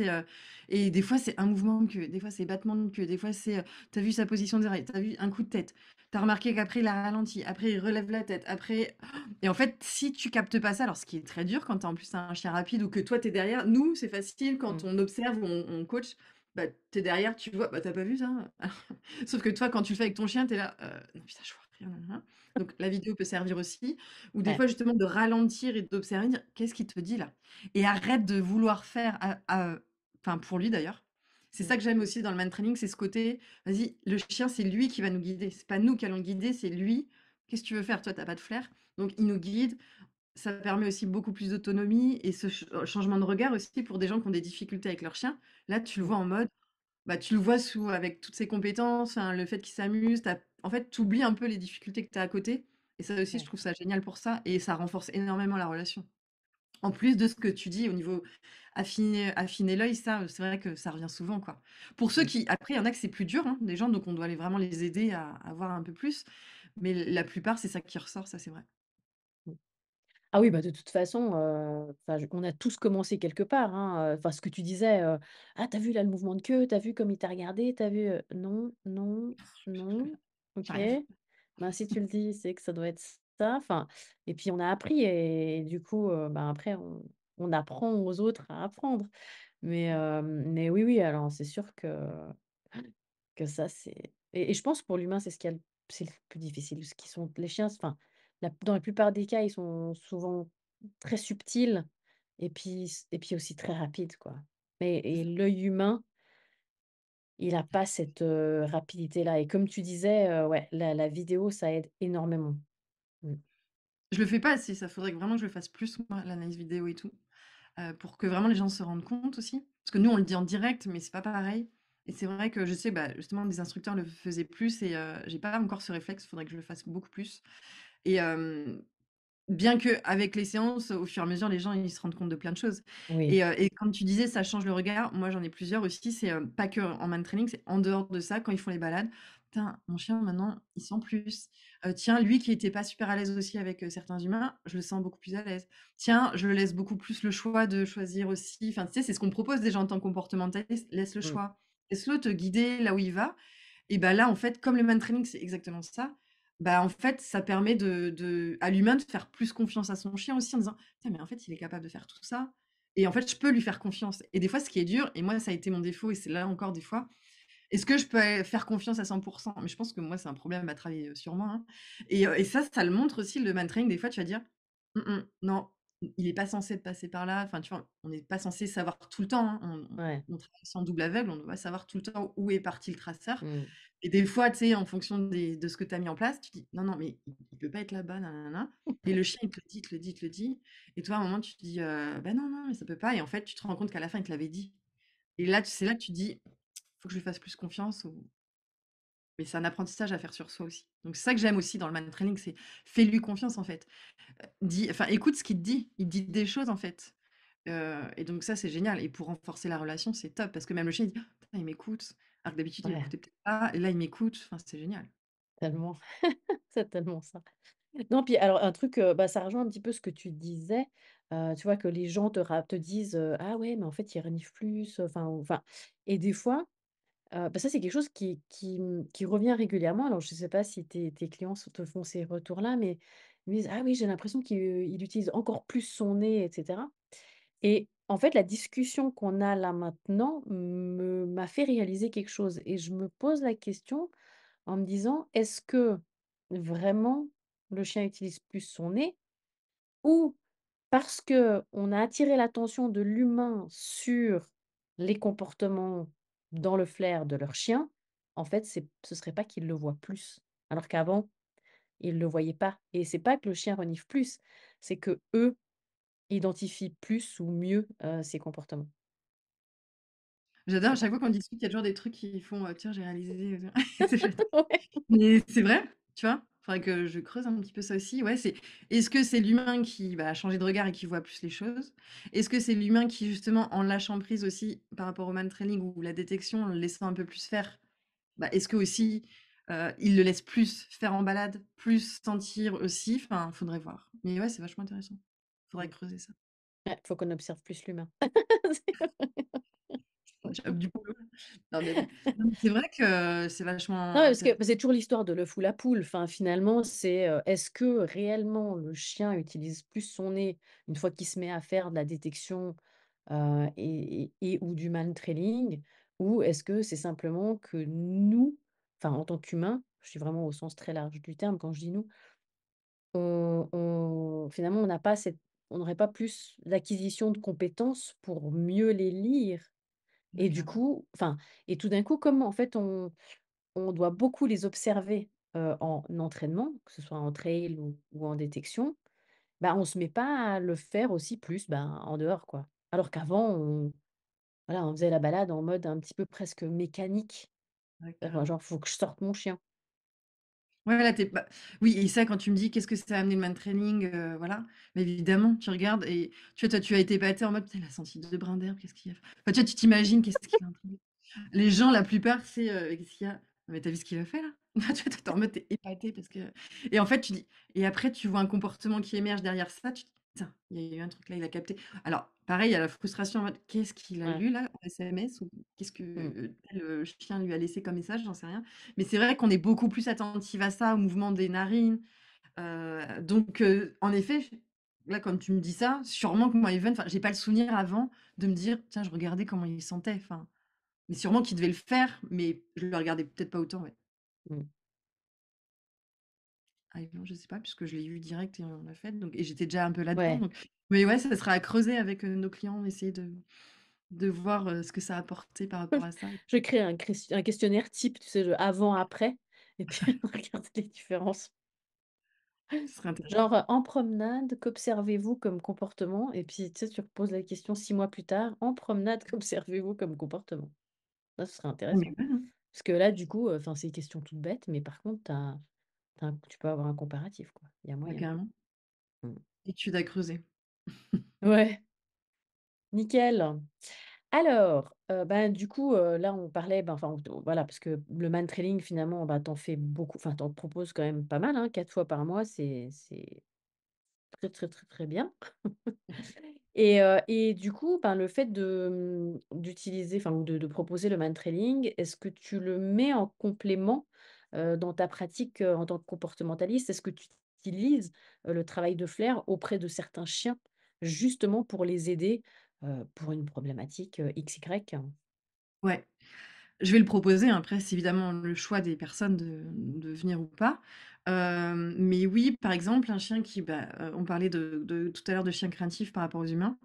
et des fois, c'est un mouvement de queue, des fois, c'est battement de queue, des fois, c'est, tu vu sa position des oreilles, tu vu un coup de tête. T'as remarqué qu'après il a ralenti, après il relève la tête, après et en fait, si tu captes pas ça, alors ce qui est très dur quand tu en plus tu un chien rapide ou que toi tu es derrière, nous, c'est facile quand Mmh. on observe ou on coach, bah, tu es derrière, tu vois, bah, tu pas vu ça? Sauf que toi, quand tu le fais avec ton chien, tu es là: «Non putain, je vois rien, nin nin». Donc la vidéo peut servir aussi ou des Ouais. fois justement de ralentir et d'observer, dire: «Qu'est-ce qu'il te dit là?» et arrête de vouloir faire enfin pour lui d'ailleurs. C'est Mmh. ça que j'aime aussi dans le man training, c'est ce côté vas-y, le chien, c'est lui qui va nous guider. C'est pas nous qui allons le guider, c'est lui. Qu'est-ce que tu veux faire? Toi, tu as pas de flair. Donc il nous guide. Ça permet aussi beaucoup plus d'autonomie et ce changement de regard aussi pour des gens qui ont des difficultés avec leur chien. Là, tu le Mmh. vois en mode, bah, tu le vois sous avec toutes ses compétences, enfin, le fait qu'il s'amuse, en fait, tu oublies un peu les difficultés que tu as à côté et ça aussi, je Ouais. trouve ça génial pour ça et ça renforce énormément la relation. En plus de ce que tu dis au niveau affiner l'œil, ça, c'est vrai que ça revient souvent, quoi. Pour ceux Mmh, qui après, il y en a que c'est plus dur, hein, des gens, donc on doit aller vraiment les aider à voir un peu plus, mais la plupart, c'est ça qui ressort, ça, c'est vrai. mmh. Ah oui, bah, de toute façon, enfin, je on a tous commencé quelque part, hein, enfin, ce que tu disais, «Ah, tu as vu là le mouvement de queue? Tu as vu comme il t'a regardé? Tu as vu?» «Non, non, non». «OK». J'arrive. Ben, si tu le dis, c'est que ça doit être ça, enfin et puis on a appris et du coup, ben, après on apprend aux autres à apprendre. Mais oui, oui, alors c'est sûr que ça, c'est et je pense pour l'humain, c'est ce qu'il y a c'est le plus difficile. Ce qui sont les chiens, enfin, dans la plupart des cas, ils sont souvent très subtils et puis aussi très rapides, quoi. Et l'œil humain, il a pas cette, rapidité-là et comme tu disais, ouais, la vidéo, ça aide énormément. Mmh. Je le fais pas assez, ça faudrait que vraiment que je le fasse plus moi, l'analyse vidéo et tout, pour que vraiment les gens se rendent compte aussi. Parce que nous, on le dit en direct, mais c'est pas pareil et c'est vrai que je sais, bah, justement des instructeurs le faisaient plus et j'ai pas encore ce réflexe, faudrait que je le fasse beaucoup plus et bien qu'avec les séances, au fur et à mesure, les gens, ils se rendent compte de plein de choses Oui. et comme tu disais, ça change le regard. Moi, j'en ai plusieurs aussi, c'est, pas qu'en man training, c'est en dehors de ça, quand ils font les balades. «Putain, mon chien maintenant, il sent plus. Tiens, lui qui était pas super à l'aise aussi avec, certains humains, je le sens beaucoup plus à l'aise. Tiens, je le laisse beaucoup plus le choix de choisir aussi». Enfin, tu sais, c'est ce qu'on propose déjà en tant que comportementaliste, laisse le Mmh. choix. Laisse-le te guider là où il va et bah, là, en fait, comme le man training, c'est exactement ça, bah, en fait, ça permet à l'humain de faire plus confiance à son chien aussi en disant: «Tiens, mais en fait, il est capable de faire tout ça et en fait, je peux lui faire confiance» et des fois, ce qui est dur et moi, ça a été mon défaut et c'est là encore des fois, est-ce que je peux faire confiance à 100? Mais je pense que moi, c'est un problème à travailler, sur moi, hein et ça le montre aussi le man training. Des fois, tu vas dire: non, il est pas censé de passer par là». Enfin, tu vois? On n'est pas censé savoir tout le temps, hein. Ouais. On travaille aussi en double aveugle, on doit savoir tout le temps où est parti le traceur Mmh. et des fois, tu sais, en fonction de ce que tu as mis en place, tu dis: «Non, non, mais il peut pas être là-bas, nin et le chien, il te le dit, il te le dit, il te le dit et toi, à un moment, tu te dis: «Bah, non, non, mais ça peut pas» et en fait, tu te rends compte qu'à la fin, il te l'avait dit et là, c'est là que tu te dis: «Faut que je lui fasse plus confiance» ou mais c'est un apprentissage à faire sur soi aussi. Donc c'est ça que j'aime aussi dans le man training, c'est fais-lui confiance, en fait. Écoute ce qu'il te dit. Il te dit des choses, en fait, et donc ça, c'est génial et pour renforcer la relation, c'est top parce que même le chien, il dit: «Oh, putain, il m'écoute», alors que d'habitude, il Ouais, m'écoutait peut-être pas et là, il m'écoute. Enfin, c'est génial. tellement. C'est tellement ça. Non, puis alors un truc, bah, ça rejoint un petit peu ce que tu disais, tu vois? Que les gens te disent, «Ah ouais, mais en fait, il renifle plus», enfin et des fois, bah, ça, c'est quelque chose qui revient régulièrement. Alors je ne sais pas si tes clients te font ces retours-là, mais ils me disent: «Ah oui, j'ai l'impression qu'il utilise encore plus son nez» et cetera et en fait, la discussion qu'on a là maintenant m'a fait réaliser quelque chose et je me pose la question en me disant: «Est-ce que vraiment le chien utilise plus son nez ou parce qu'on a attiré l'attention de l'humain sur les comportements dans le flair de leur chien, en fait, ce serait pas qu'ils le voient plus?» alors qu'avant, ils le voyaient pas et c'est pas que le chien renifle plus, c'est qu'eux identifient plus ou mieux, ces comportements. J'adore à C'est ça? chaque fois qu'on discute, il y a toujours des trucs qui font, «Tiens, j'ai réalisé», j'adore. Ouais. Mais c'est vrai, tu vois? Faudrait que je creuse un petit peu ça aussi. Ouais, est-ce que c'est l'humain qui, bah, a changé de regard et qui voit plus les choses? Est-ce que c'est l'humain qui justement, en lâchant prise aussi par rapport au man training ou la détection, en le laissant un peu plus faire, bah, est-ce que aussi, il le laisse plus faire en balade, plus sentir aussi? Enfin, faudrait voir. Mais ouais, c'est vachement intéressant. Faudrait Mmh. creuser ça. Ouais, faut qu'on observe plus l'humain. Job du boulot. Non mais oui. Non mais c'est vrai que c'est Non, vachement parce que intéressant. c'est toujours l'histoire de l'œuf ou la poule. Enfin, finalement, c'est, est-ce que réellement le chien utilise plus son nez une fois qu'il se met à faire de la détection, et ou du man-trailing? Ou est-ce que c'est simplement que nous, enfin, en tant qu'humains, je suis vraiment au sens très large du terme quand je dis «nous», finalement, on n'aurait pas plus l'acquisition de compétences pour mieux les lire? Ouais, Et du clairement. coup enfin et tout d'un coup, comme en fait on doit beaucoup les observer, en entraînement, que ce soit en trail ou en détection, bah, on se met pas à le faire aussi plus, ben, en dehors, quoi. Alors qu'avant, on faisait la balade en mode un petit peu presque mécanique, Ouais, enfin, carrément. genre: «Faut que je sorte mon chien». Ouais, là, tu bah, oui et ça, quand tu me dis: «Qu'est-ce que ça a amené le man training?» Voilà, mais évidemment, tu regardes et tu vois, toi, tu as été épaté en mode: «Putain, il a senti 2 brins d'herbe, qu'est-ce qu'il a fait?» Enfin, tu vois, tu t'imagines qu'est-ce qu'il est en train de les gens, la plupart, c'est, «Qu'est-ce qu'il y a?» «Non, mais tu as vu ce qu'il a fait, là?» Tu vois, tu es en mode, tu es épaté parce que et en fait, tu dis et après, tu vois un comportement qui émerge derrière ça, tu te dis: «Putain, il y a eu un truc là, il a capté». Alors, pareil, il y a la frustration en mode: «Qu'est-ce qu'il a Ouais. lu, là, en SMS?» ou «Qu'est-ce que, Mmh. tel, chien lui a laissé comme message?» J'en sais rien. Mais c'est vrai qu'on est beaucoup plus attentif à ça, au mouvement des narines, donc en effet, là, comme tu me dis ça, sûrement que moi, Even, enfin, j'ai pas le souvenir avant de me dire: «Tiens, je regardais comment il sentait», enfin, mais sûrement qu'il devait le faire, mais je le regardais peut-être pas autant, ouais. Mmh. Ah Even, je sais pas puisque je l'ai eu direct et on l'a fait donc et j'étais déjà un peu là-dedans Ouais. donc mais ouais, ça sera à creuser avec, nos clients, essayer de voir, ce que ça a apporté par rapport à ça. Je crée un questionnaire type, tu sais, de avant, après et puis on regarde les différences. Ce serait intéressant. Genre, en promenade, qu'observez-vous comme comportement? Et puis, tu sais, tu reposes la question 6 mois plus tard: «En promenade, qu'observez-vous comme comportement?» Ça, ce serait Ah mais intéressant. ouais, hein, Parce que là, du coup, enfin, c'est une question toute bête, mais par contre, tu peux avoir un comparatif, quoi. Il y a ouais, moyen. carrément. Mmh. Étude à creuser. Ouais, nickel. Alors, ben, du coup, là, on parlait, ben, enfin, voilà, parce que le man-trailing, finalement, bah, tu fais beaucoup, enfin, tu proposes quand même pas mal, hein, 4 fois par mois, c'est très, très, très, très bien. Et du coup, ben, le fait d'utiliser, enfin, ou de proposer le man-trailing, est-ce que tu le mets en complément, dans ta pratique, en tant que comportementaliste? Est-ce que tu utilises, le travail de flair auprès de certains chiens, justement pour les aider, pour une problématique, XY? Ouais. Je vais le proposer, hein, après c'est évidemment le choix des personnes de venir ou pas. Mais oui, par exemple, un chien qui, bah, on parlait de tout à l'heure de chiens craintifs par rapport aux humains.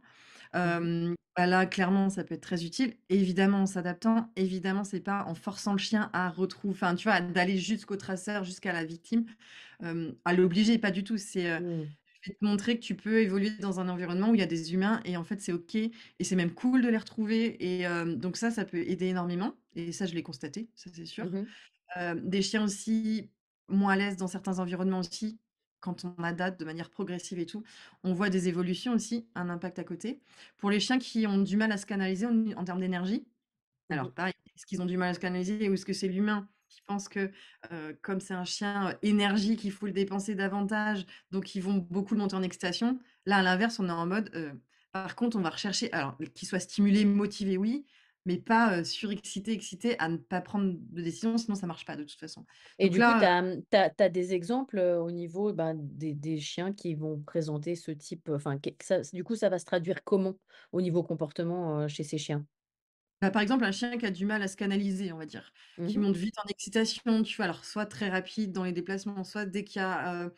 Mmh mh. Bah, là, clairement, ça peut être très utile. Évidemment, en s'adaptant, évidemment, c'est pas en forçant le chien à retrouver enfin, tu vois, d'aller jusqu'au traceur, jusqu'à la victime, à l'obliger, pas du tout. C'est, Mmh. je vais te montrer que tu peux évoluer dans un environnement où il y a des humains et en fait, c'est OK et c'est même cool de les retrouver et donc ça peut aider énormément et ça, je l'ai constaté, ça, c'est Mmh sûr. mh. Des chiens aussi moins à l'aise dans certains environnements aussi, quand on adapte de manière progressive et tout, on voit des évolutions aussi, un impact à côté. Pour les chiens qui ont du mal à se canaliser en termes d'énergie, Mmh. alors pareil, est-ce qu'ils ont du mal à se canaliser ou est-ce que c'est l'humain qui pense que, comme c'est un chien, énergique, il faut le dépenser davantage, donc ils vont beaucoup le monter en excitation? Là, à l'inverse, on est en mode, par contre, on va rechercher alors qu'il soit stimulé, motivé, oui, mais pas, surexcité, excité à ne pas prendre de décision, sinon ça marche pas de toute façon. Et Donc du coup, tu là, as, des exemples, au niveau, ben, des chiens qui vont présenter ce type, enfin, que ça du coup, ça va se traduire comment au niveau comportement, chez ces chiens? bah, par exemple, un chien qui a du mal à se canaliser, on va dire, Mmh qui mh. monte vite en excitation, tu vois? Alors soit très rapide dans les déplacements, soit dès qu'il y a,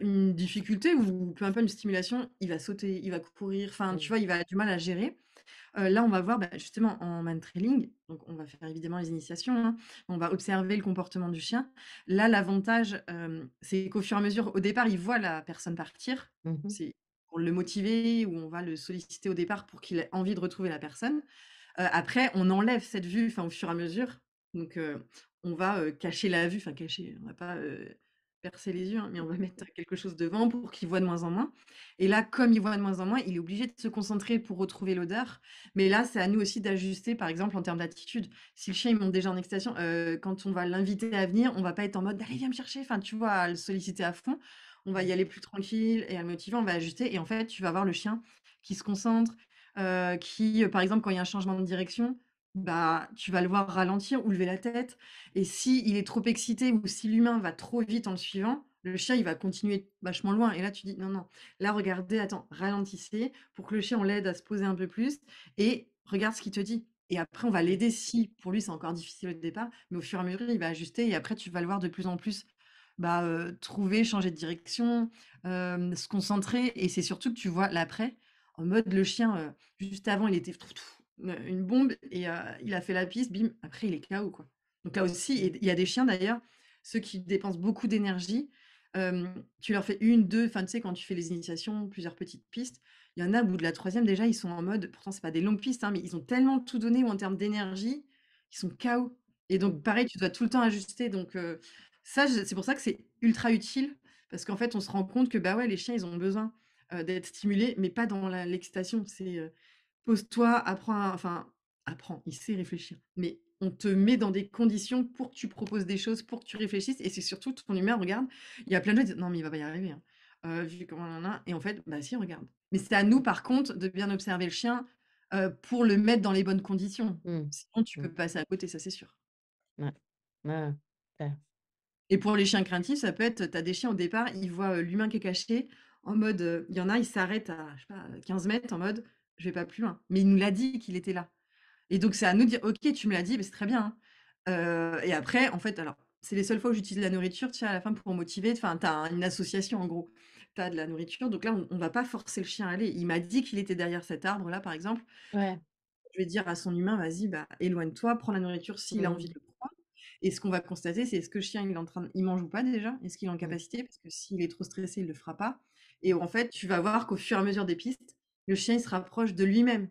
une difficulté ou peu importe une stimulation, il va sauter, il va courir, enfin, tu Mmh. vois? Il va avoir du mal à gérer. Là, on va voir, bah, justement en man trailing, donc on va faire évidemment les initiations, hein. On va observer le comportement du chien. Là, l'avantage, c'est qu'au fur et à mesure, au départ, il voit la personne partir. Mmh mh. C'est pour le motiver ou on va le solliciter au départ pour qu'il ait envie de retrouver la personne. Après, on enlève cette vue, enfin, au fur et à mesure. Donc, on va, cacher la vue, enfin cacher, on va pas, percer les yeux, hein, mais on va mettre quelque chose devant pour qu'il voit de moins en moins. Et là, comme il voit de moins en moins, il est obligé de se concentrer pour retrouver l'odeur. Mais là, c'est à nous aussi d'ajuster, par exemple, en termes d'attitude. Si le chien, il monte déjà en excitation, quand on va l'inviter à venir, on va pas être en mode: «Allez, viens me chercher», enfin, tu vois, à le solliciter à fond. On va y Mmh. aller plus tranquille et à le motiver, on va ajuster et en fait, tu vas voir le chien qui se concentre, qui, par exemple, quand il y a un changement de direction, bah, tu vas le voir ralentir ou lever la tête et si il est trop excité ou si l'humain va trop vite en le suivant, le chien, il va continuer vachement loin et là, tu dis: «Non, non, là, regardez, attends, ralentissez pour que le chien, on l'aide à se poser un peu plus et regarde ce qu'il te dit» et après, on va Mmh. l'aider si pour lui, c'est encore difficile au départ, mais au fur et à mesure, il va ajuster et après, tu vas le voir de plus en plus, bah, trouver, changer de direction, se concentrer et c'est surtout que tu vois l'après en mode le chien, juste avant, il était une bombe et il a fait la piste, bim, après il est KO, quoi. Donc là aussi Mmh. et il y a des chiens d'ailleurs, ceux qui dépensent beaucoup d'énergie, tu leur fais une, 2, enfin, tu sais, quand tu fais les initiations, plusieurs petites pistes, il y en a au bout de la troisième déjà, ils sont en mode pourtant c'est pas des longues pistes, hein, mais ils ont tellement tout donné ou en termes d'énergie, ils sont KO et Mmh. donc pareil, tu dois tout le temps ajuster donc Ça, je c'est pour ça que c'est ultra utile parce qu'en fait, on se rend compte que, bah, ouais, les chiens, ils ont besoin, d'être stimulés, mais pas dans l'excitation. C'est, pose-toi, apprends, il sait réfléchir, mais on te met dans des conditions pour que tu proposes des choses, pour que tu réfléchisses et c'est surtout ton humain, regarde, il y a plein de gens qui disent: «Non, mais il va pas y arriver, hein, vu comment nin et en fait, bah, si, regarde. Mais c'est à nous, Mmh. par contre, de bien observer le chien, pour le mettre dans les bonnes conditions. Mmh. Sinon, tu peux Mmh. passer à côté, ça, c'est sûr. Ouais. Ouais, clair. Et pour les chiens craintifs, ça peut être, tu as des chiens au départ, ils voient, l'humain qui est caché en mode, il y en a, ils s'arrêtent à, je sais pas, 15 mètres en mode: «Je vais pas plus loin». Mais il nous l'a dit qu'il était là et donc c'est à nous de dire: «OK, tu me l'as dit, beh, c'est très bien, hein». Et après, en fait, alors, c'est les seules fois où j'utilise la nourriture, tu sais, à la fin pour motiver, enfin, tu as une association en gros. Tu as de la nourriture, donc là, on va pas forcer le chien à aller. Il m'a dit qu'il était derrière cet arbre-là, par exemple. Ouais. Je vais dire à son humain: «Vas-y, bah, éloigne-toi, prends la nourriture s'il a envie Mmh. de le prendre» et ce qu'on va constater, c'est est-ce que le chien, il mange ou pas déjà? Est-ce qu'il est en Mmh. capacité? Parce que s'il est trop stressé, il le fera pas et en fait, tu vas voir qu'au fur et à mesure des pistes, le chien, il se rapproche de lui-même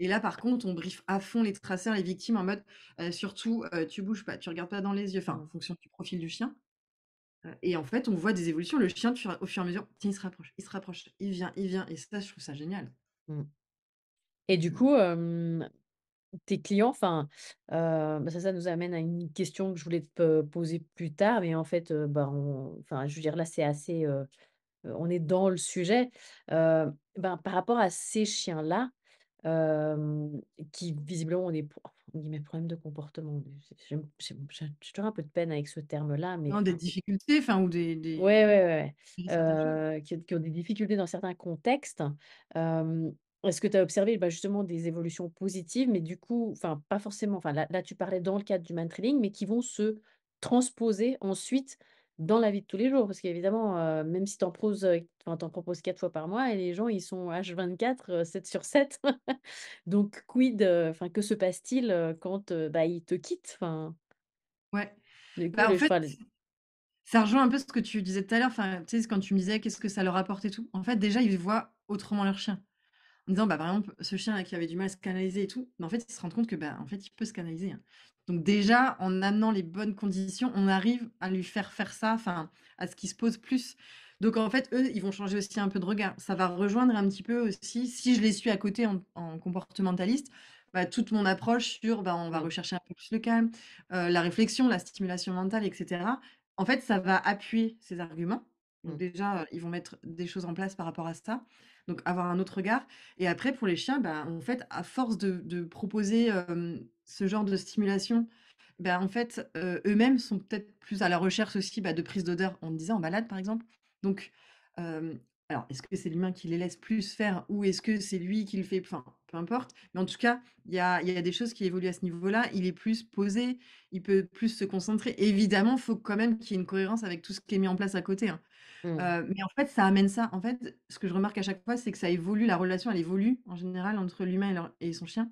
et là, par contre, on briefe à fond les traceurs, les victimes en mode, surtout, tu bouges pas, tu regardes pas dans les yeux, enfin, en Mmh. fonction du profil du chien, et en fait, on voit des évolutions. Le chien, au fur et à mesure, tiens, il se rapproche, il vient et ça, je trouve ça génial. Mmh. Et du Donc coup, tes clients, enfin, bah, ça nous amène à une question que je voulais te poser plus tard, mais en fait, bah, enfin, je veux dire, là, c'est assez, on est dans le sujet. Ben, par rapport à ces chiens-là, qui visiblement ont des entre guillemets «problèmes de comportement», j'ai toujours un peu de peine avec ce terme-là, mais non, des enfin, difficultés, enfin ou ouais, ouais, ouais, certaines choses. qui ont des difficultés dans certains contextes. Hem, Est-ce que tu as observé, bah, justement des évolutions positives, mais du coup, enfin, pas forcément, enfin, là, tu parlais dans le cadre du man-training, mais qui vont se transposer ensuite dans la vie de tous les jours? Parce qu'évidemment, même si tu en enfin, tu proposes 4 fois par mois et les gens, ils sont H24, 7/7. Donc quid, enfin, que se passe-t-il, quand, bah, ils te quittent? Enfin, Ouais. du coup, Bah, en les fait, cheval ça rejoint un peu ce que tu disais tout à l'heure, enfin, tu sais, quand tu me disais: «Qu'est-ce que ça leur apporte et tout?» En fait, déjà, ils voient autrement leur chien. En disant, bah, par exemple, ce chien qui avait du mal à se canaliser et tout, mais en fait, ils se rendent compte que, bah, en fait, il peut se canaliser, hein. Donc déjà, en amenant les bonnes conditions, on arrive à lui faire faire ça, enfin, à ce qu'il se pose plus. Donc en fait, eux, ils vont changer aussi un peu de regard. Ça va rejoindre un petit peu aussi, si je les suis à côté en comportementaliste, bah, toute mon approche sur, bah, on va mmh, rechercher un peu plus le calme, la réflexion, la stimulation mentale, et cetera. En fait, ça va appuyer ces arguments. Donc mmh, déjà, ils vont mettre des choses en place par rapport à ça. Donc avoir un autre regard et après pour les chiens, bah, en fait, à force de proposer, ce genre de stimulation, bah, en fait, eux-mêmes sont peut-être plus à la recherche aussi, bah, de prise d'odeur, on me disait en balade, par exemple. Donc, hem, alors est-ce que c'est l'humain qui les laisse plus faire ou est-ce que c'est lui qui le fait? Enfin, peu importe. Mais en tout cas, il y a des choses qui évoluent à ce niveau-là. Il est plus posé, il peut plus se concentrer. Évidemment, il faut quand même qu'il y ait une cohérence avec tout ce qui est mis en place à côté, hein. mmh, Mais en fait, ça amène ça. En fait, ce que je remarque à chaque fois, c'est que ça évolue, la relation, elle évolue en général entre l'humain et son chien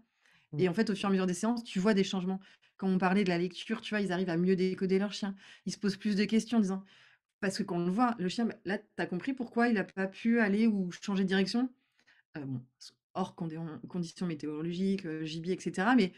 mmh, et en fait, au fur et à mesure des séances, tu vois des changements. Quand on parlait de la lecture, tu vois, ils arrivent à mieux décoder leur chien. Ils se posent plus de questions en disant parce que quand on le voit, le chien, bah, là, tu as compris pourquoi il a pas pu aller ou changer de direction? Bon, hors conditions météorologiques, gibier et cetera, mais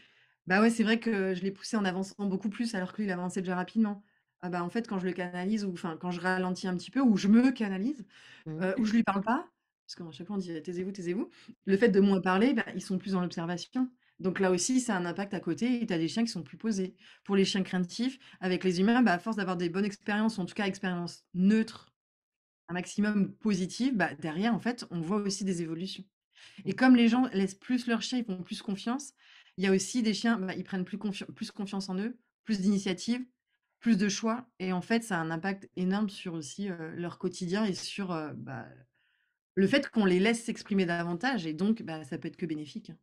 bah, ouais, c'est vrai que je l'ai poussé en avançant beaucoup plus alors que lui, il avançait déjà rapidement. Ah bah, en fait, quand je le canalise ou enfin, quand je ralentis un petit peu ou je me canalise, mmh. ou je lui parle pas, parce qu'à chaque fois on dit: «Taisez-vous, taisez-vous». Le fait de moins parler, bah, ils sont plus dans l'observation. Donc là aussi, ça a un impact à côté et tu as des chiens qui sont plus posés. Pour les chiens craintifs, avec les humains, bah, à force d'avoir des bonnes expériences, ou en tout cas expériences neutres, un maximum positives, bah, derrière, en fait, on voit aussi des évolutions. Et Mmh. comme les gens laissent plus leurs chiens, ils font plus confiance, il y a aussi des chiens, bah, ils prennent plus confiance en eux, plus d'initiative, plus de choix et en fait, ça a un impact énorme sur aussi, leur quotidien et sur, bah, le fait qu'on les laisse s'exprimer davantage et donc, bah, ça peut être que bénéfique, hein.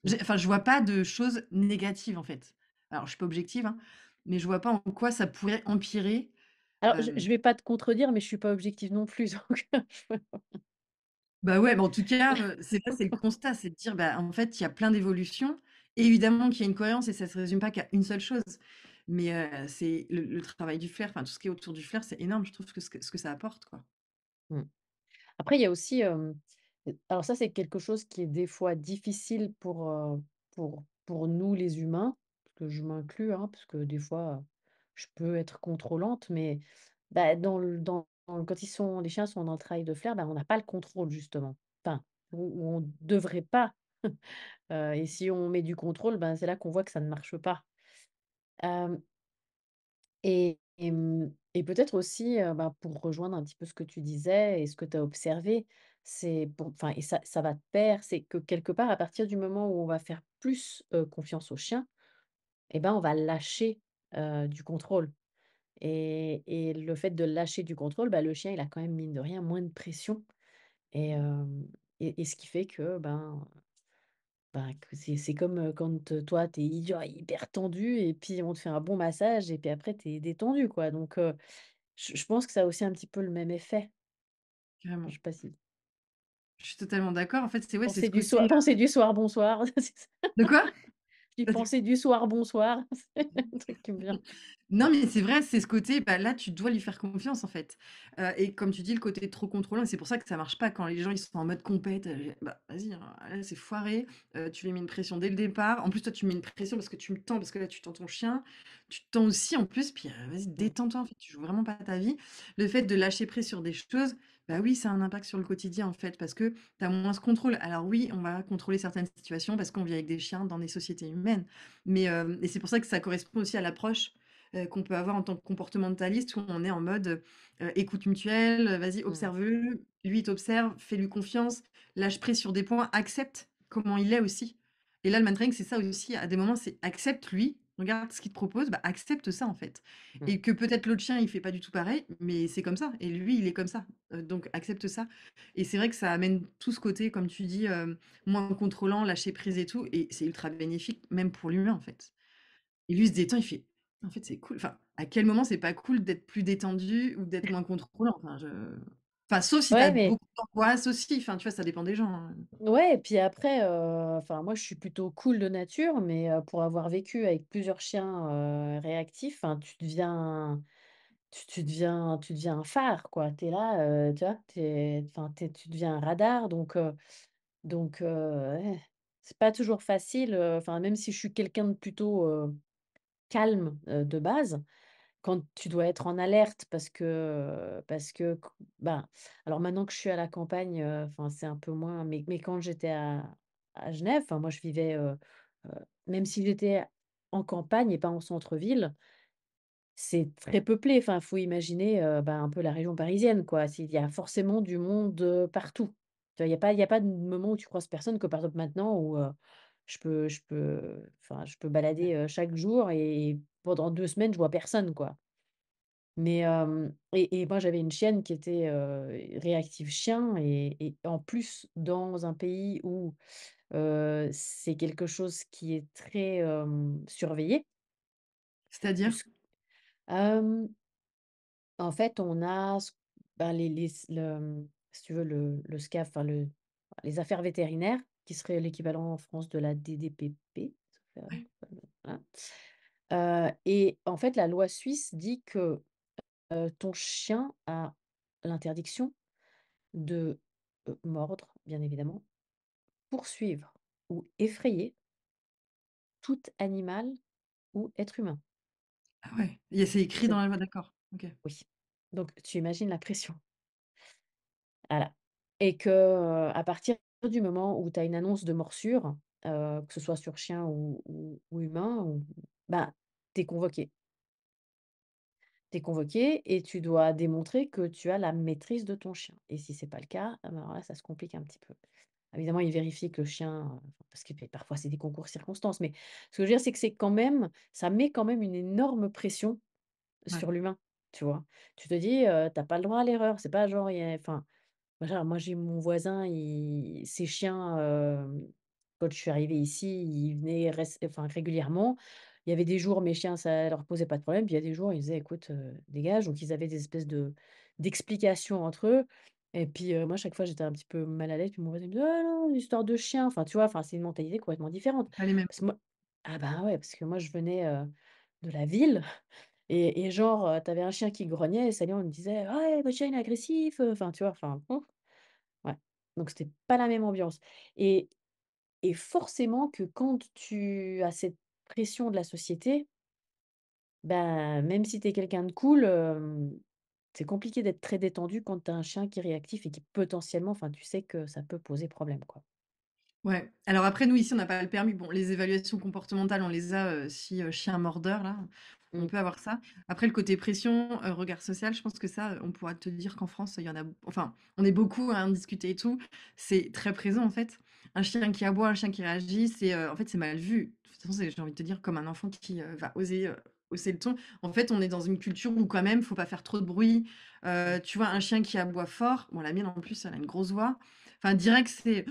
Mmh. Je vois pas de choses négatives, en fait. Alors je suis pas objective, hein, mais je vois pas en quoi ça pourrait empirer, Alors je hem je vais pas te contredire, mais je suis pas objective non plus, donc je bah, ouais, mais en tout cas, c'est ça, c'est le constat, c'est de dire, bah, en fait, il y a plein d'évolutions. Évidemment qu'il y a une cohérence et ça se résume pas qu'à une seule chose. Mais, c'est le travail du flair, enfin, tout ce qui est autour du flair, c'est énorme, je trouve que ce que ça apporte, quoi. mmh. Après, il y a aussi, alors ça, c'est quelque chose qui est des fois difficile pour nous les humains, parce que je m'inclus, hein, parce que des fois, je peux être contrôlante, mais bah, quand les chiens sont dans le travail de flair, bah, on n'a pas le contrôle justement. Enfin, ou on devrait pas, et si on met du contrôle, ben, c'est là qu'on voit que ça ne marche pas. Hem et peut-être aussi, bah, pour rejoindre un petit peu ce que tu disais et ce que tu as observé, c'est pour enfin et ça va de pair, c'est que quelque part, à partir du moment où on va faire plus, confiance au chien, et ben, on va lâcher, du contrôle et le fait de lâcher du contrôle, bah, le chien, il a quand même, mine de rien, moins de pression et hem et ce qui fait que, que c'est comme, quand, toi, tu es hyper tendu et puis on te fait un bon massage et puis après tu es détendu, quoi, donc je pense que ça a aussi un petit peu le même effet. Je Carrément. sais pas si Je suis totalement d'accord. En fait, c'est ouais, c'est penser ce côté, penser du soir, bonsoir, c'est ça. de quoi? Je dis penser du soir, bonsoir, c'est un truc qui me vient. Non, mais c'est vrai, c'est ce côté, bah, là, tu dois lui faire confiance, en fait. Et comme tu dis, le côté trop contrôlant, et c'est pour ça que ça marche pas quand les gens, ils sont en mode compète, bah, vas-y, hein, là, c'est foiré, tu lui mets une pression dès le départ. En plus, toi, tu mets une pression parce que tu me tends, parce que là, tu tends ton chien. Tu te tends aussi, en plus, puis, vas-y, Mmh, détends-toi, en fait, tu joues vraiment pas ta vie. Le fait de lâcher prise sur des choses, bah oui, ça a un impact sur le quotidien, en fait, parce que tu as moins ce contrôle. Alors oui, on va contrôler certaines situations parce qu'on vit avec des chiens dans des sociétés humaines, mais et c'est pour ça que ça correspond aussi à l'approche qu'on peut avoir en tant que comportementaliste, où on est en mode écoute mutuelle, vas-y, mmh, observe-le, lui il t'observe, fais-lui confiance, lâche prise sur des points, accepte comment il est aussi. Et là, le mentoring, c'est ça aussi, à des moments, c'est accepte lui, regarde ce qu'il te propose, bah, accepte ça en fait. mmh. Et que peut-être l'autre chien, il fait pas du tout pareil, mais c'est comme ça. Et lui, il est comme ça. Donc accepte ça. Et c'est vrai que ça amène tout ce côté, comme tu dis, moins contrôlant, lâcher prise et tout. Et c'est ultra bénéfique, même pour l'humain en fait. Et lui, il se détend, il fait: «En fait, c'est cool». Enfin, à quel moment c'est pas cool d'être plus détendu ou d'être moins contrôlant? Enfin, sauf si tu as Ouais, mais beaucoup d'angoisse aussi, enfin, tu vois, ça dépend des gens, hein. ouais et puis après, enfin moi je suis plutôt cool de nature, mais pour avoir vécu avec plusieurs chiens, réactifs, enfin tu deviens un phare quoi. Tu es là, tu vois? Tu deviens un radar ouais, c'est pas toujours facile, enfin même si je suis quelqu'un de plutôt, calme, de base, quand tu dois être en alerte parce que q ben, alors maintenant que je suis à la campagne, enfin c'est un peu moins, mais quand j'étais à Genève, enfin moi je vivais, heu, même si j'étais en campagne et pas en centre-ville, c'est très peuplé. Enfin, faut imaginer, un peu la région parisienne, quoi. Il y a forcément du monde, partout. Tu vois? Il y a pas de moment où tu croises personne que par exemple maintenant où, je peux balader, chaque jour et pendant 2 semaines, je vois personne, quoi. Mais, et moi j'avais une chienne qui était, réactive chien et en plus dans un pays où, c'est quelque chose qui est très, surveillé. C'est-à-dire? Puisque hem En fait, on a les s le, si tu veux, le SCAF, enfin les affaires vétérinaires, qui serait l'équivalent en France de la DDPP, ça fait Ouais. voilà. Et en fait, la loi suisse dit que, ton chien a l'interdiction de, mordre, bien évidemment, poursuivre ou effrayer tout animal ou être humain. Ah ouais, et c'est écrit dans C'est la loi, d'accord. OK. Oui. Donc tu imagines la pression. Voilà et que, à partir du moment où tu as une annonce de morsure, que ce soit sur chien ou humain bah, tu es convoqué. Tu es convoqué et tu dois démontrer que tu as la maîtrise de ton chien et si c'est pas le cas, ah bah, alors là, ça se complique un petit peu. Évidemment, ils vérifient que le chien, parce que parfois c'est des concours circonstances, mais ce que je veux dire, c'est que c'est quand même ça met quand même une énorme pression Ouais. sur l'humain, tu vois? Tu te dis, tu pas le droit à l'erreur, c'est pas genre il y a enfin voilà, moi, j'ai mon voisin, ses chiens, quand je suis arrivée ici, ils venaient régulièrement. Il y avait des jours, mes chiens, ça leur posait pas de problème, puis il y a des jours, ils disaient: «Écoute, dégage», donc ils avaient des espèces d'explications entre eux et puis, moi, chaque fois, j'étais un petit peu mal à l'aise, puis mon voisin me dit: «Ah non, une histoire de chien», enfin, tu vois? Enfin, c'est une mentalité complètement différente. Pas les mêmes. Parce que moi ah bah, ouais, parce que moi, je venais, de la ville et genre, tu avais un chien qui grognait et Salian, il me disait: «Ouais, votre chien, il est agressif», enfin, tu vois? Enfin, ouais, donc c'était pas la même ambiance et forcément que quand tu as cette pression de la société, bah, même si tu es quelqu'un de cool, c'est compliqué d'être très détendu quand tu as un chien qui est réactif et qui potentiellement enfin, tu sais que ça peut poser problème, quoi. Ouais. Alors après, nous, ici, on n'a pas le permis. Bon, les évaluations comportementales, on les a, si, chien mordeur, là, on Mmh. peut avoir ça. Après, le côté pression, regard social, je pense que ça, on pourra te dire qu'en France, il y en a enfin, on est beaucoup à en discuter et tout. C'est très présent, en fait. Un chien qui aboie, un chien qui réagit, c'est, en fait, c'est mal vu. De toute façon, c'est j'ai envie de te dire comme un enfant qui, va oser, hausser le ton. En fait, on est dans une culture où quand même, faut pas faire trop de bruit. Tu vois, un chien qui aboie fort, bon, la mienne, en plus, elle a une grosse voix. Enfin, direct, c'est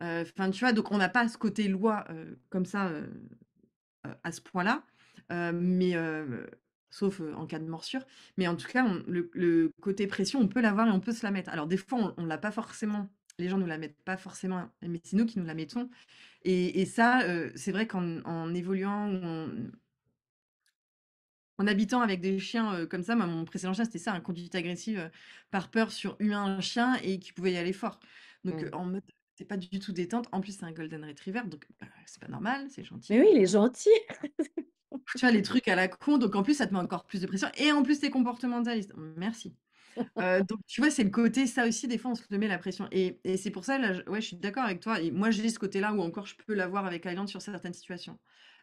enfin, tu vois? Donc on n'a pas ce côté loi, comme ça, à ce point-là, mais sauf, en cas de morsure. Mais en tout cas, on le côté pression, on peut l'avoir et on peut se la mettre. Alors des fois, on l'a pas forcément, les gens nous la mettent pas forcément, mais c'est nous qui nous la mettons et ça, c'est vrai qu'en évoluant ou en habitant avec des chiens, comme ça, moi, mon précédent chien, c'était ça, un conduite agressive, par peur sur humain, chien et qui pouvait y aller fort. Donc, Mmh. en mode, tu pas du tout détente. En plus, c'est un golden retriever, donc bah, c'est pas normal, c'est Mais gentil, oui, il est voilà. gentil! Tu vois, les trucs à la con, donc en plus, ça te met encore plus de pression et en plus, tu es comportementaliste. Merci. Donc tu vois, c'est le côté ça aussi, des fois, on se le met la pression et c'est pour ça, là, je ouais, je suis d'accord avec toi et moi, j'ai ce côté-là où encore je peux l'avoir avec Highland sur certaines situations,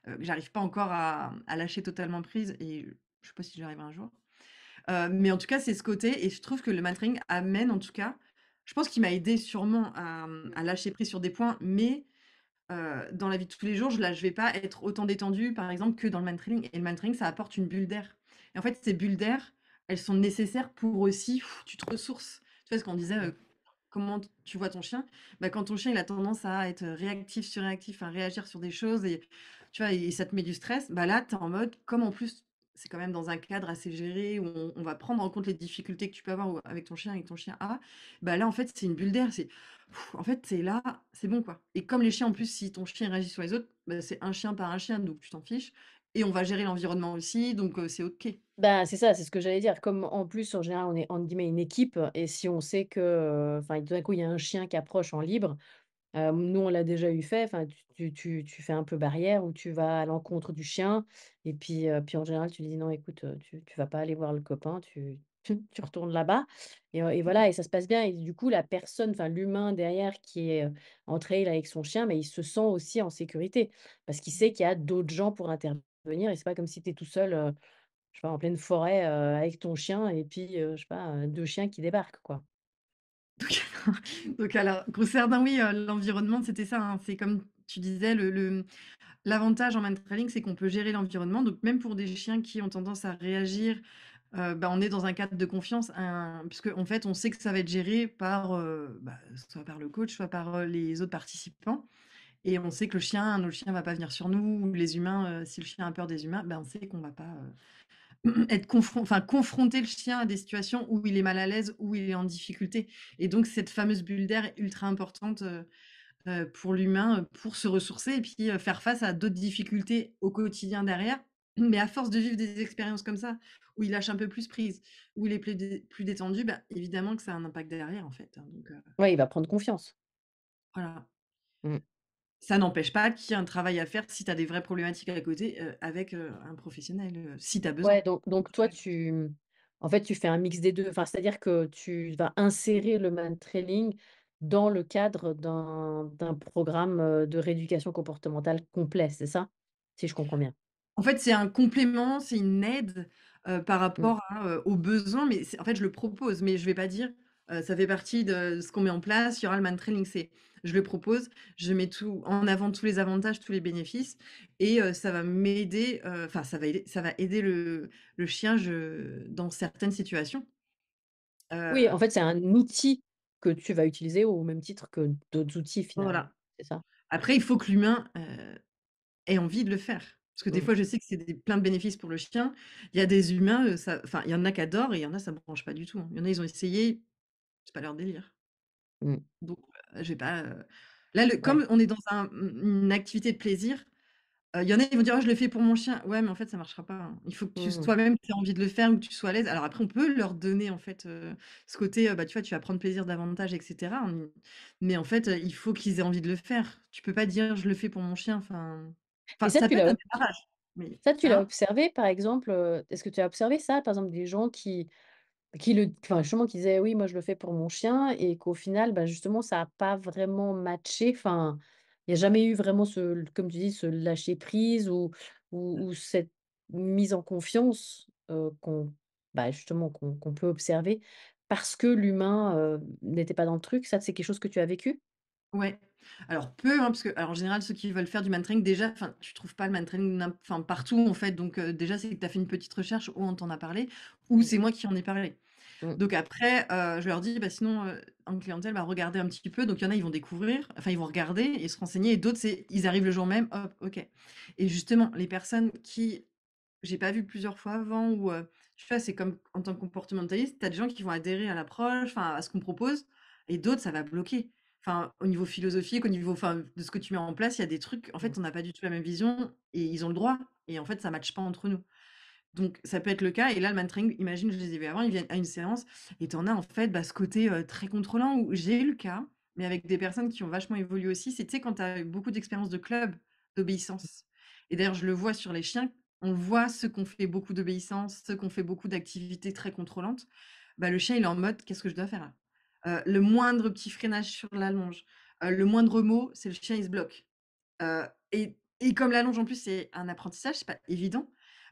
que j'arrive pas encore à lâcher totalement prise et je sais pas si j'y arriverai un jour. Mais en tout cas, c'est ce côté et je trouve que le mentoring amène en tout cas je pense qu'il m'a aidé sûrement à lâcher prise sur des points, mais dans la vie de tous les jours, je vais pas être autant détendue, par exemple, que dans le mantrailing et le mantrailing, ça apporte une bulle d'air et en fait, ces bulles d'air, elles sont nécessaires pour aussi, tu te ressources. Tu vois, ce qu'on disait, Mmh. comment tu vois ton chien? Bah, quand ton chien, il a tendance à être réactif, surréactif, à réagir sur des choses et tu vois? Et ça te met du stress, bah, là, tu es en mode comme en plus, c'est quand même dans un cadre assez géré où on va prendre en compte les difficultés que tu peux avoir ou avec ton chien et que ton chien a, bah, là, en fait, c'est une bulle d'air, c'est en fait, c'est là, c'est bon, quoi et comme les chiens, en plus, si ton chien réagit sur les autres, bah, c'est un chien par un chien, donc tu t'en fiches et on va gérer l'environnement aussi, donc c'est OK. Bah, c'est ça, c'est ce que j'allais dire. Comme en plus, en général, on est entre guillemets «une équipe» et si on sait que, enfin, tout d'un coup, il y a un chien qui approche en libre, nous, on l'a déjà eu fait, enfin, tu fais un peu barrière ou tu vas à l'encontre du chien et puis en général, tu lui dis: «Non, écoute, tu vas pas aller voir le copain, tu retournes là-bas» et voilà et ça se passe bien et du coup, la personne, enfin, l'humain derrière qui est, en trail avec son chien, mais il se sent aussi en sécurité parce qu'il sait qu'il y a d'autres gens pour intervenir et c'est pas comme si tu es tout seul, je sais pas, en pleine forêt, avec ton chien et puis, je sais pas, 2 chiens qui débarquent, quoi. Donc donc alors, concernant, oui, l'environnement, c'était ça, hein. C'est comme tu disais, l'avantage en mantrailing, c'est qu'on peut gérer l'environnement. Donc même pour des chiens qui ont tendance à réagir, bah, on est dans un cadre de confiance, puisque en fait, on sait que ça va être géré par, bah, soit par le coach, soit par, les autres participants et on sait que un autre chien va pas venir sur nous ou les humains, si le chien a peur des humains, ben, on sait qu'on va pas, être confronter le chien à des situations où il est mal à l'aise, où il est en difficulté et donc cette fameuse bulle d'air est ultra importante, pour l'humain, pour se ressourcer et puis, faire face à d'autres difficultés au quotidien derrière. Mais à force de vivre des expériences comme ça, où il lâche un peu plus prise, où il est plus détendu, bah, évidemment que ça a un impact derrière, en fait, hein, donc Ouais, il va prendre confiance. voilà. Mmh. Ça n'empêche pas qu'il y a un travail à faire si tu as des vraies problématiques à côté, avec, un professionnel, si tu as Ouais, besoin. donc toi, en fait, tu fais un mix des 2. Enfin, c'est-à-dire que tu vas insérer le man-trailing dans le cadre d'un programme, de rééducation comportementale complet, c'est ça? Si je comprends bien? En fait, c'est un complément, c'est une aide, par Mmh. rapport aux besoins, mais c'est en fait, je le propose, mais je vais pas dire, ça fait partie de ce qu'on met en place, il y aura le man training. C'est je le propose, je mets tout en avant, tous les avantages, tous les bénéfices et ça va m'aider, enfin ça va aider le chien, dans certaines situations. Oui, Heu, en fait, c'est un outil que tu vas utiliser au même titre que d'autres outils finalement, voilà. c'est ça? Après, il faut que l'humain, ait envie de le faire. Parce que des Mmh. fois, je sais que c'est des plein de bénéfices pour le chien. Il y a des humains, ça enfin, il y en a qui adorent et il y en a, ça branche pas du tout, hein. Il y en a, ils ont essayé, c'est pas leur délire. Mmh. Donc, je vais pas, là, Ouais. comme on est dans une activité de plaisir, il y en a, ils vont dire: «Oh, je le fais pour mon chien». Ouais, mais en fait, ça marchera pas, hein. Il faut que Mmh. toi-même, tu aies envie de le faire ou que tu sois à l'aise. Alors après, on peut leur donner, en fait, ce côté, bah, tu vois, tu vas prendre plaisir davantage et cetera, mais en fait, il faut qu'ils aient envie de le faire. Tu peux pas dire: «Je le fais pour mon chien», Et ça, ça tu peut être l'as un démarrage. Mais Ça, tu l'as ça observé, par exemple, est-ce que tu as observé ça, par exemple, des gens qui le enfin, justement, qui disaient: «Oui, moi, je le fais pour mon chien» et qu'au final, bah, justement, ça a pas vraiment matché? Enfin, il y a jamais eu vraiment ce comme tu dis, ce lâcher prise ou cette mise en confiance, qu'on bah, justement, qu'on peut observer parce que l'humain, n'était pas dans le truc. Ça, c'est quelque chose que tu as vécu? ouais. Alors peu, hein, parce que alors en général, ceux qui veulent faire du mantrailing, déjà, enfin, tu trouves pas le mantrailing enfin, partout, en fait, donc déjà, c'est que tu as fait une petite recherche, ou on t'en a parlé, ou Mmh, c'est moi qui en ai parlé. mmh, Donc après, je leur dis: «Bah, sinon, en clientèle, bah, regardez un petit peu». Donc il y en a, ils vont découvrir, enfin, ils vont regarder et se renseigner et d'autres, c'est ils arrivent le jour même, hop, OK. Et justement, les personnes qui j'ai pas vu plusieurs fois avant ou, tu vois, c'est comme en tant que comportementaliste, tu as des gens qui vont adhérer à l'approche, enfin, à ce qu'on propose et d'autres, ça va bloquer. Enfin, au niveau philosophique, au niveau, enfin, de ce que tu mets en place, il y a des trucs, en mmh, fait, on n'a pas du tout la même vision et ils ont le droit et en fait, ça matche pas entre nous. Donc ça peut être le cas et là, le mentoring, imagine, je les ai vus avant, ils viennent à une séance et tu en as en fait, bah, ce côté, très contrôlant où j'ai eu le cas, mais avec des personnes qui ont vachement évolué aussi, c'est, tu sais, quand tu as beaucoup d'expériences de club d'obéissance et d'ailleurs, je le vois sur les chiens, on voit ceux qui ont fait beaucoup d'obéissance, ceux qui ont fait beaucoup d'activités très contrôlantes, bah, le chien, il est en mode: «Qu'est-ce que je dois faire là?» Le moindre petit freinage sur la longe, le moindre mot, c'est le chien, il se bloque. Et comme la longe en plus, c'est un apprentissage, c'est pas évident,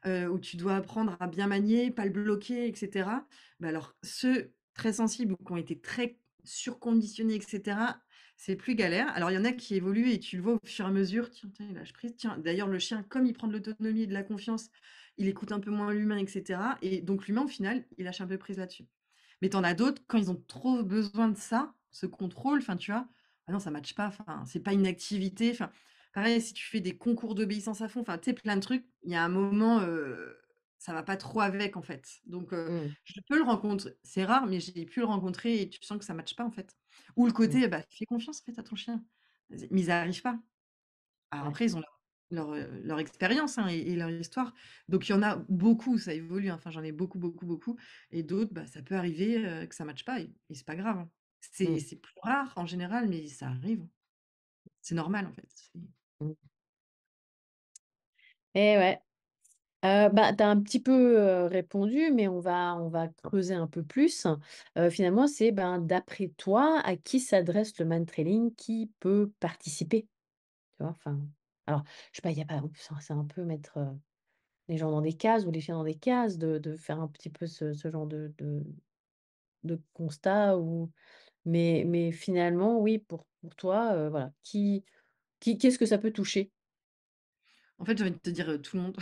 où tu dois apprendre à bien manier, pas le bloquer et cetera. Bah, alors ceux très sensibles ou qui ont été très surconditionnés et cetera, c'est plus galère. Alors il y en a qui évoluent et tu le vois au fur et à mesure: «Tiens, tiens, il lâche prise, tiens». D'ailleurs le chien, comme il prend de l'autonomie et de la confiance, il écoute un peu moins l'humain et cetera et donc l'humain au final, il lâche un peu prise là-dessus. Mais tu en as d'autres, quand ils ont trop besoin de ça, ce contrôle, enfin tu vois? Ah non, ça matche pas, enfin, c'est pas une activité, enfin, pareil, si tu fais des concours d'obéissance à fond, enfin, tu sais, plein de trucs, il y a un moment, ça va pas trop avec, en fait. Donc, mmh, je peux le rencontrer, c'est rare, mais j'ai pu le rencontrer et tu sens que ça matche pas, en fait. Ou le mmh, côté, bah, fais confiance, en fait, à ton chien. Vas-y, mais ils arrivent pas. Alors ouais, après, ils ont leur expérience, hein, et leur histoire. Donc il y en a beaucoup, ça évolue, hein, enfin, j'en ai beaucoup, beaucoup, beaucoup et d'autres, bah, ça peut arriver, que ça matche pas et c'est pas grave, hein. C'est mmh, c'est plus rare en général, mais ça arrive, hein. C'est normal, en fait. C'est mmh et ouais. Bah, tu as un petit peu, répondu, mais on va creuser un peu plus. Finalement, c'est, ben, d'après toi, à qui s'adresse le mantrailing? Qui peut participer? Tu vois? Enfin, alors, je sais pas, il y a pas c'est un peu mettre, les gens dans des cases ou les chiens dans des cases de faire un petit peu ce genre de constat ou mais finalement, oui, pour toi, voilà, qu'est-ce que ça peut toucher? en fait, j'ai envie de te dire, tout le monde.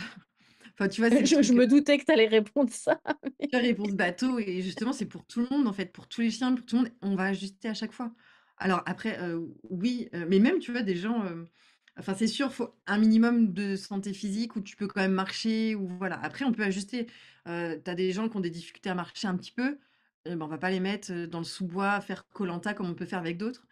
Enfin, tu vois, c'est le Je truc, me doutais que tu allais répondre ça, mais tu vois, réponse bateau et justement, c'est pour tout le monde, en fait, pour tous les chiens, pour tout le monde. On va ajuster à chaque fois. Alors après, oui, mais même, tu vois, des gens, enfin, c'est sûr, faut un minimum de santé physique où tu peux quand même marcher ou voilà. Après, on peut ajuster. Tu as des gens qui ont des difficultés à marcher un petit peu, ben, on va pas les mettre, dans le sous-bois, faire koh comme on peut faire avec d'autres.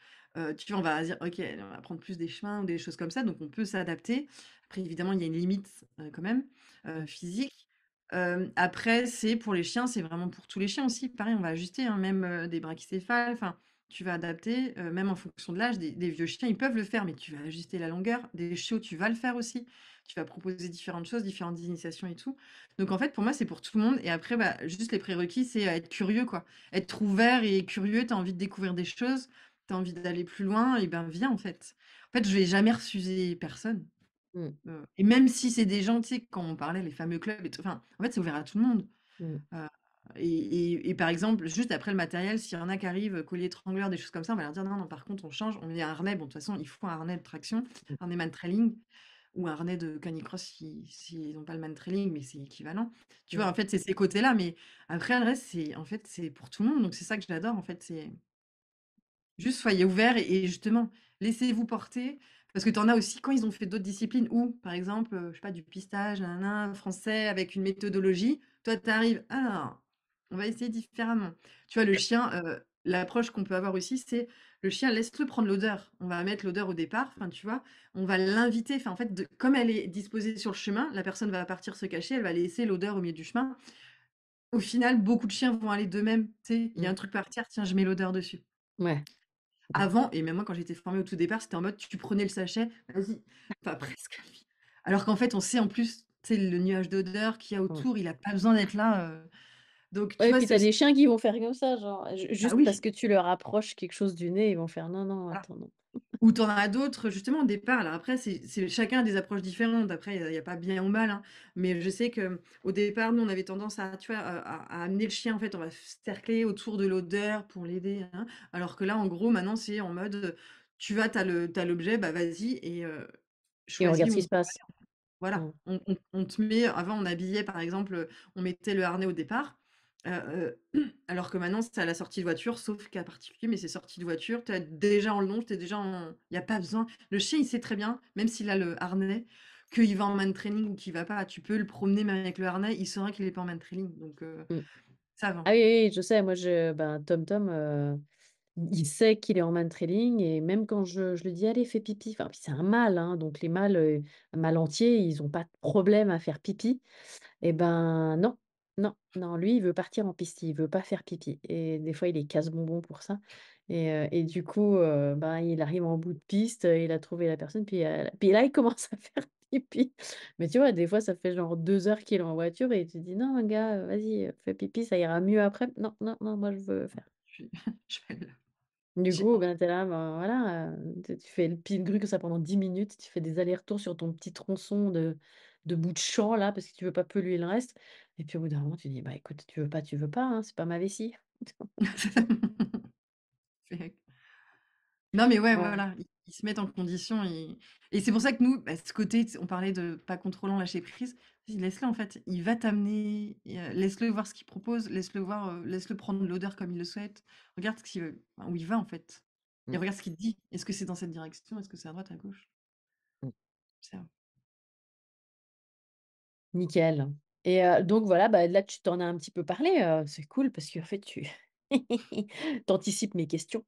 Tu vois, on va dire: «OK, on va prendre plus des chemins ou des choses comme ça», donc on peut s'adapter. Après, évidemment, il y a une limite, quand même, mmh, physique. Après, c'est pour les chiens, c'est vraiment pour tous les chiens aussi. Pareil, on va ajuster, hein, même, des brachycéphales, enfin, tu vas adapter, même en fonction de l'âge. Des vieux chiens, ils peuvent le faire, mais tu vas ajuster la longueur. Des chiots, tu vas le faire aussi. Tu vas proposer différentes choses, différentes initiations et tout. Donc en fait, pour moi, c'est pour tout le monde et après, bah, juste les prérequis, c'est, être curieux, quoi. Être ouvert et curieux, tu as envie de découvrir des choses, tu as envie d'aller plus loin et ben, viens, en fait. En fait, je vais jamais refuser personne. mmh, Et même si c'est des gens, tu sais, quand on parlait les fameux clubs et tout, enfin, en fait, c'est ouvert à tout le monde. mmh, Heu et par exemple, juste après le matériel, s'il y en a qui arrivent, collier étrangleur, des choses comme ça, on va leur dire: «Non, non, par contre, on change, on met un harnais». Bon, de toute façon, il faut un harnais de traction, mmh, harnais mantrailing ou un harnais de canicross s'ils ont pas le mantrailing, mais c'est équivalent. Tu vois, mmh, en fait, c'est ces côtés-là, mais après le reste, c'est en fait, c'est pour tout le monde, donc c'est ça que j'adore, en fait, c'est juste soyez ouverts et justement, laissez-vous porter parce que tu en as aussi quand ils ont fait d'autres disciplines ou par exemple, je sais pas, du pistage, nin français avec une méthodologie. Toi, tu arrives: «Alors, on va essayer différemment». Tu vois, le chien, l'approche qu'on peut avoir aussi, c'est le chien, laisse-le prendre l'odeur. On va mettre l'odeur au départ, enfin, tu vois? On va l'inviter, enfin, en fait, de comme elle est disposée sur le chemin, la personne va partir se cacher, elle va laisser l'odeur au milieu du chemin. Au final, beaucoup de chiens vont aller d'eux-mêmes, tu sais? Il y a mmh. un truc par terre, tiens, je mets l'odeur dessus. Ouais, mmh, Avant et même moi quand j'étais formée au tout départ, c'était en mode tu prenais le sachet, vas-y, enfin presque. Alors qu'en fait, on sait en plus tu sais, le nuage d'odeur qu'il y a Mmh. autour, il a pas besoin d'être là, donc tu Ouais et vois, puis c'est tu as aussi des chiens qui vont faire comme ça, genre, ah juste parce oui, que tu leur approches quelque chose du nez, ils vont faire: «Non, non, voilà. attends, non». Ou tu en as d'autres, justement, au départ. Alors après, c'est chacun a des approches différentes. Après, il y a pas bien ou mal, hein. Mais je sais qu'au départ, nous, on avait tendance à, tu vois, à amener le chien, en fait, on va cercler autour de l'odeur pour l'aider, hein. Alors que là, en gros, maintenant, c'est en mode, tu vas, t'as l'objet, bah, vas-y et Et on choisis regarde ce où qui on se peut passe. aller. Voilà, Mmh. on te met avant, on habillait, par exemple, on mettait le harnais au départ, alors que maintenant, c'est à la sortie de voiture, sauf cas particulier, mais c'est sortie de voiture, tu es déjà en longe, tu es déjà en il y a pas besoin le chien, il sait très bien, même s'il a le harnais, qu'il va en man training ou qu'il va pas. Tu peux le promener même avec le harnais, il saura qu'il est pas en man training, donc Mmh. ça va. Ah oui, oui, oui, je sais, moi ben, TomTom, il sait qu'il est en mantrailing et même quand je lui dis: «Allez, fais pipi», enfin, puis c'est un mâle, hein, donc les mâles, un mâle entier, ils ont pas de problème à faire pipi. Et ben, non, non, non, lui, il veut partir en piste, il veut pas faire pipi et des fois, il est casse-bonbon pour ça et du coup, ben, il arrive en bout de piste, il a trouvé la personne puis là, il commence à faire pipi. Mais tu vois, des fois, ça fait genre 2 heures qu'il est en voiture et tu dis: «Non, gars, vas-y, fais pipi, ça ira mieux après». «Non, non, non, moi, je veux faire». Je suis je fais le Du j'ai coup, ben, tu es là, ben, voilà, tu fais le pied grue comme ça pendant 10 minutes, tu fais des allers-retours sur ton petit tronçon de bout de champ là, parce que tu veux pas polluer le reste et puis au bout d'un moment, tu dis: «Bah, écoute, tu veux pas, hein, c'est pas ma vessie». c'est Non, mais ouais, Ouais. voilà, ils se mettent en condition et c'est pour ça que nous, bah, ce côté, on parlait de pas contrôlant, lâcher prise. Vas-y, laisse-le en fait, il va t'amener et laisse-le voir ce qu'il propose, laisse-le voir, laisse-le prendre l'odeur comme il le souhaite. Regarde ce qu'il veut où il va en fait et Mmh, regarde ce qu'il te dit. Est-ce que c'est dans cette direction? Est-ce que c'est à droite, à gauche? mmh. Ça. Nickel et donc voilà, bah, là, tu t'en as un petit peu parlé, c'est cool parce qu'en fait, tu anticipes mes questions.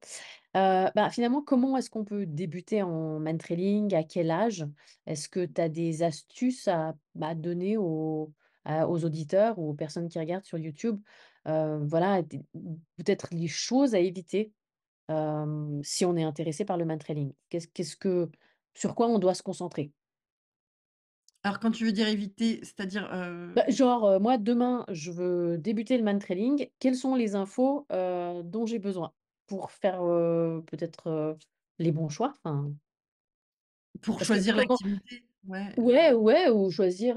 Bah, finalement, comment est-ce qu'on peut débuter en mantrailing? À quel âge? Est-ce que tu as des astuces à, bah, donner aux auditeurs ou aux personnes qui regardent sur YouTube? Voilà, peut-être les choses à éviter, si on est intéressé par le mantrailing. Sur quoi on doit se concentrer? Alors quand tu veux dire éviter, c'est-à-dire, Bah, genre, moi demain, je veux débuter le mantrailing. Quelles sont les infos, dont j'ai besoin pour faire, peut-être, les bons choix? Enfin, pour parce que choisir comment l'activité? Ouais, ouais, ouais, ou choisir,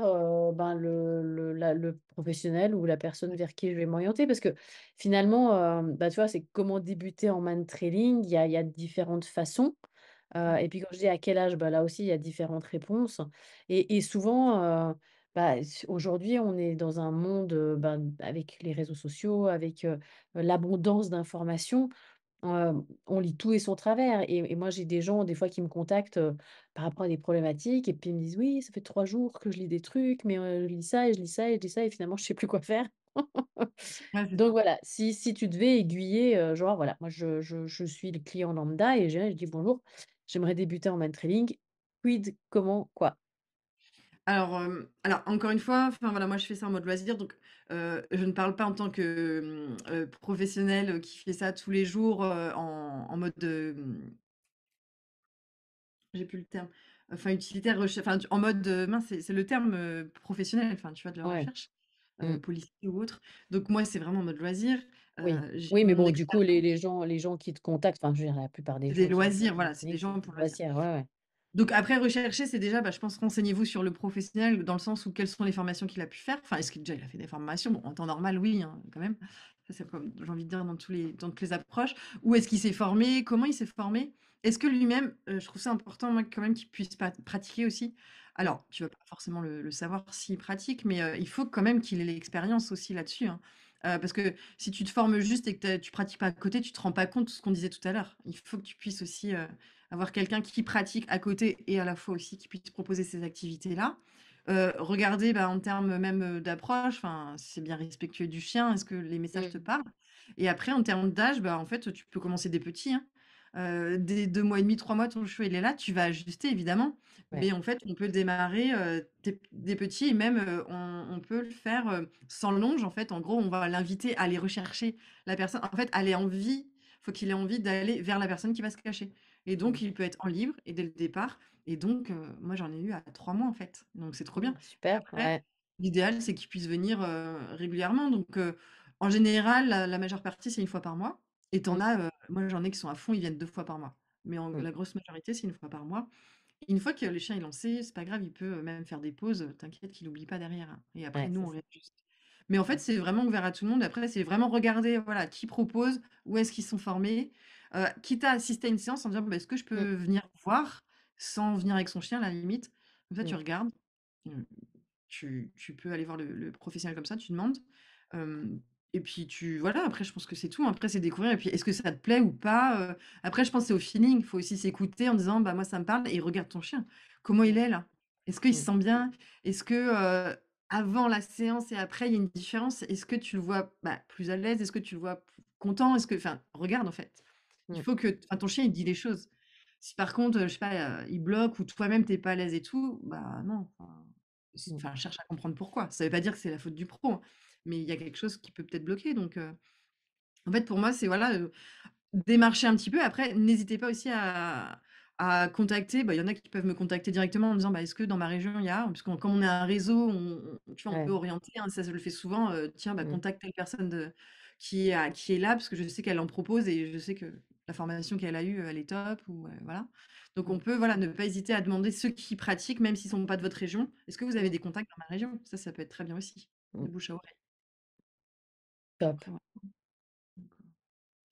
ben, le professionnel ou la personne ouais. vers qui je vais m'orienter. Parce que finalement, bah, tu vois, c'est comment débuter en mantrailing. Il y a différentes façons. Mmh. Et puis quand je dis à quel âge, bah, là aussi, il y a différentes réponses et souvent, bah, aujourd'hui, on est dans un monde, ben, avec les réseaux sociaux, avec, l'abondance d'informations. On lit tout et son travers et moi, j'ai des gens, des fois, qui me contactent, par rapport à des problématiques et puis ils me disent: «Oui, ça fait 3 jours que je lis des trucs, mais je lis ça et je lis ça et je lis ça et finalement, je sais plus quoi faire». Ouais, c'est Donc ça. voilà, si tu devais aiguiller, genre voilà, moi je suis le client lambda et je dis: «Bonjour, j'aimerais débuter en mantrailing, quid, comment, quoi?» Alors encore une fois, enfin voilà, moi je fais ça en mode loisir, donc je ne parle pas en tant que, professionnel, qui fait ça tous les jours, en mode, j'ai plus le terme, enfin utilitaire, enfin en mode, mince, c'est le terme, professionnel, enfin tu vois, de la Ouais, recherche, mmh, policier ou autre. Donc moi, c'est vraiment en mode loisir, oui. j'ai Oui, mais mon bon, du coup, les expérience, les gens les gens qui te contactent, enfin, je veux dire, la plupart des c'est des gens qui loisirs, regardent voilà, c'est des mantrailing, c'est gens du pour loisir. loisir, ouais, ouais. Donc après rechercher, c'est déjà, bah, je pense renseignez-vous sur le professionnel dans le sens où quelles sont les formations qu'il a pu faire. Enfin, est-ce que déjà il a fait des formations? Bon, en temps normal, oui, hein, quand même. Ça, c'est comme j'ai envie de dire dans toutes les approches. Où est-ce qu'il s'est formé? Comment il s'est formé? Est-ce que lui-même, je trouve ça important, moi, quand même, qu'il puisse pratiquer aussi. Mmh, Alors, tu vas pas forcément le savoir s'il pratique, mais il faut quand même qu'il ait l'expérience aussi là-dessus, hein. Parce que si tu te formes juste et que tu pratiques pas à côté, tu te rends pas compte de ce qu'on disait tout à l'heure. Il faut que tu puisses aussi, avoir quelqu'un qui pratique à côté et à la fois aussi qui puisse proposer ces activités-là. Regarder, bah, en termes même, d'approche, enfin, si c'est bien respectueux du chien, est-ce que les messages te mmh, parlent? Et après en termes d'âge, bah, en fait, tu peux commencer des petits, hein. Dès 2 mois et demi, 3 mois, ton chiot il est là, tu vas ajuster évidemment. ouais, Mais en fait, on peut démarrer, des petits et même, on peut le faire, sans longe en fait. En gros, on va l'inviter à aller rechercher la personne. En fait, faut qu'il ait envie d'aller vers la personne qui va se cacher. et Mmh. donc il peut être en libre et dès le départ et donc moi j'en ai eu à 3 mois en fait, donc c'est trop bien et Super, après ouais. l'idéal c'est qu'il puisse venir, régulièrement donc en général la majeure partie c'est une fois par mois et tu en Mmh, as, moi j'en ai qui sont à fond, ils viennent 2 fois par mois, mais en mmh, la grosse majorité c'est une fois par mois. Une fois que le chien est lancé, c'est pas grave, il peut, même faire des pauses, t'inquiète qu'il oublie pas derrière, hein et après ouais, nous c'est on ça. réajuste. Mais en fait, Mmh, c'est vraiment ouvert à tout le monde. Après, c'est vraiment regarder, voilà, qui propose, où est-ce qu'ils sont formés, quitte à assister à une séance en disant: «Bah, est-ce que je mmh, peux venir voir sans venir avec son chien à la limite?» Comme ça, tu mmh, regardes, mmh, tu peux aller voir le professionnel comme ça, tu demandes, hem et puis voilà, après je pense que c'est tout, hein. Après c'est découvrir et puis est-ce que ça te plaît ou pas, après je pense que c'est au feeling. Il faut aussi s'écouter en disant: «Bah, moi ça me parle» et regarde ton chien. Comment il mmh, est là? Est-ce qu'il se mmh, sent bien? Est-ce que, avant la séance et après il y a une différence? Est-ce que tu le vois, bah, plus à l'aise? Est-ce que tu le vois plus content? Est-ce que enfin, regarde en fait. Il mmh, faut que enfin ton chien il dit les choses. Si par contre, je sais pas, il bloque ou toi-même tu es pas à l'aise et tout, bah, non, mmh, enfin cherche à comprendre pourquoi. Ça veut pas dire que c'est la faute du pro, hein, mais il y a quelque chose qui peut peut-être bloquer donc en fait pour moi c'est voilà, démarcher un petit peu. Après n'hésitez pas aussi à contacter, bah, il y en a qui peuvent me contacter directement en me disant: «Bah, est-ce que dans ma région il y a?» parce que comme on est un réseau, tu vois, on peut ouais, orienter, hein, ça je le fais souvent, «Tiens, bah, mmh, contacte telle personne qui est là», parce que je sais qu'elle en propose et je sais que la formation qu'elle a eue, elle est top ou voilà. Donc on mmh, peut, voilà, ne pas hésiter à demander ceux qui pratiquent, même s'ils sont pas de votre région: «Est-ce que vous avez mmh, des contacts dans ma région?» Ça peut être très bien aussi, mmh. de bouche à oreille. Top, Après, voilà, donc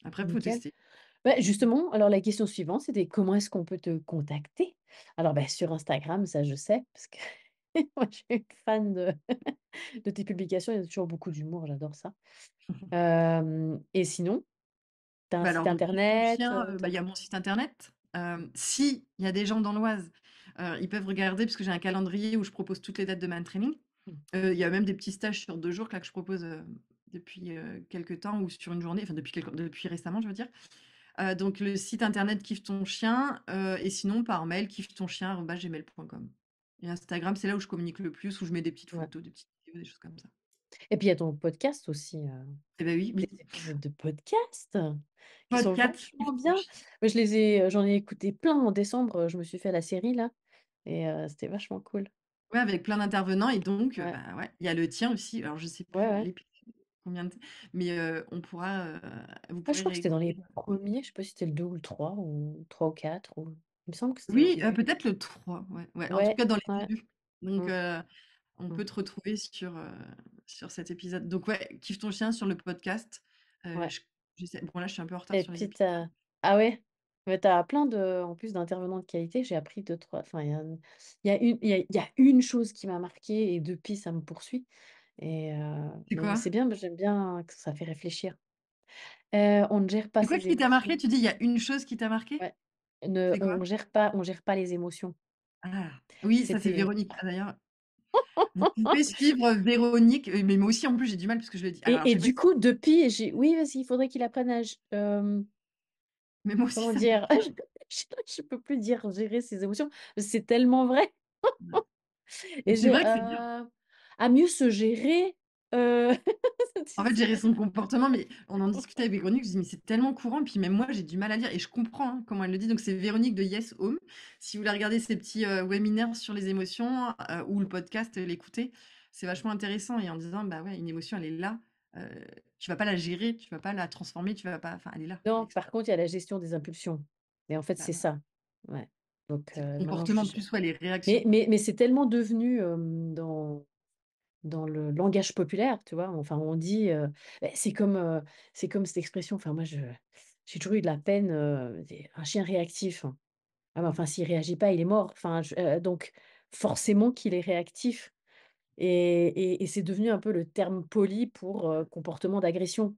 après faut nickel. tester. Bah, justement, alors la question suivante, c'était comment est-ce qu'on peut te contacter? Alors, bah, sur Instagram, ça je sais, parce que moi je suis une fan de tes publications, il y a toujours beaucoup d'humour, j'adore ça. Et sinon, tu as un Bah, site alors donc Kiff ton internet, chien, tu bah, il y a mon site internet. mmh, Si il y a des gens dans l'Oise, ils peuvent regarder parce que j'ai un calendrier où je propose toutes les dates de man training. mmh, Il y a même des petits stages sur 2 jours là que je propose, depuis, quelque temps ou sur une journée, enfin depuis récemment je veux dire. Donc le site internet Kiffe ton chien, et sinon par mail kiffetonchien@gmail.com et Instagram, c'est là où je communique le plus, où je mets des petites ouais. photos, des petites vidéos, des choses comme ça. Et puis il y a ton podcast aussi, Et bah, oui, tes oui. épisodes de podcast qui sont Podcast vachement Kiffe ton bien. chien. Moi je les ai, j'en ai écouté plein en décembre, je me suis fait la série là et c'était vachement cool. Ouais, avec plein d'intervenants et donc Ouais, bah, ouais, il y a le tien aussi. Alors je sais ouais, plus ouais. l'épisode combien de mais on pourra, vous Ah, je pourrez crois que c'était dans réécouter. les premiers, je sais pas si c'était le 2 ou le 3 ou 3 ou 4 ou il me semble que c'était au Oui, début. peut-être le 3. Ouais, ouais, en tout Ouais, cas dans les ouais, débuts. Donc mmh, on mmh, peut te retrouver sur cet épisode. Donc ouais, Kiffe ton chien sur le podcast. ouais Je j'essaie bon là, je suis un peu en retard et sur les puis tu épisodes. ah ouais? Mais tu as plein de en plus d'intervenants de qualité, j'ai appris 2-3 enfin il y a une chose qui m'a marquée et depuis ça me poursuit et C'est mais quoi? c'est bien, j'aime bien que ça fait réfléchir. On ne gère pas C'est quoi ses qui t'a marqué? émotions. Tu dis: «Il y a une chose qui t'a marqué?» Ouais. Ne C'est quoi? on gère pas les émotions. Ah! Oui, ça c'est C'était Véronique. Ah d'ailleurs, vous pouvez suivre Véronique, mais moi aussi en plus j'ai du mal parce que je le dis alors et je et sais pas du si coup depuis j'ai oui vas-y, il faudrait qu'il apprenne à mais moi aussi comment ça m'arrive. dire? Je peux plus dire gérer ses émotions, c'est tellement vrai Ouais. Mais et c'est j'ai, vrai que c'est dur. à mieux se gérer, heu, En tu fait, sais? gérer son comportement, mais on en discutait avec Véronique, je dis: «Mais c'est tellement courant», puis même moi, j'ai du mal à lire et je comprends, hein, comment elle le dit. Donc c'est Véronique de Yes Home. Si vous voulez regarder ces petits, webinaires sur les émotions, ou le podcast, l'écouter, c'est vachement intéressant et en disant: «Bah, ouais, une émotion, elle est là, heu, tu vas pas la gérer, tu vas pas la transformer, tu vas pas enfin, elle est là, elle Non, existe». par contre, il y a la gestion des impulsions et en fait, Bah, c'est voilà, ça. Ouais, donc c'est le maintenant je comportement gère. plus, ouais, les Mais réactions. mais mais c'est tellement devenu, dans le langage populaire, tu vois? Enfin, on dit, c'est comme cette expression, enfin moi j'ai toujours eu de la peine, des un chien réactif. Ah bah, enfin s'il réagit pas, il est mort. Enfin donc forcément qu'il est réactif et c'est devenu un peu le terme poli pour, comportement d'agression.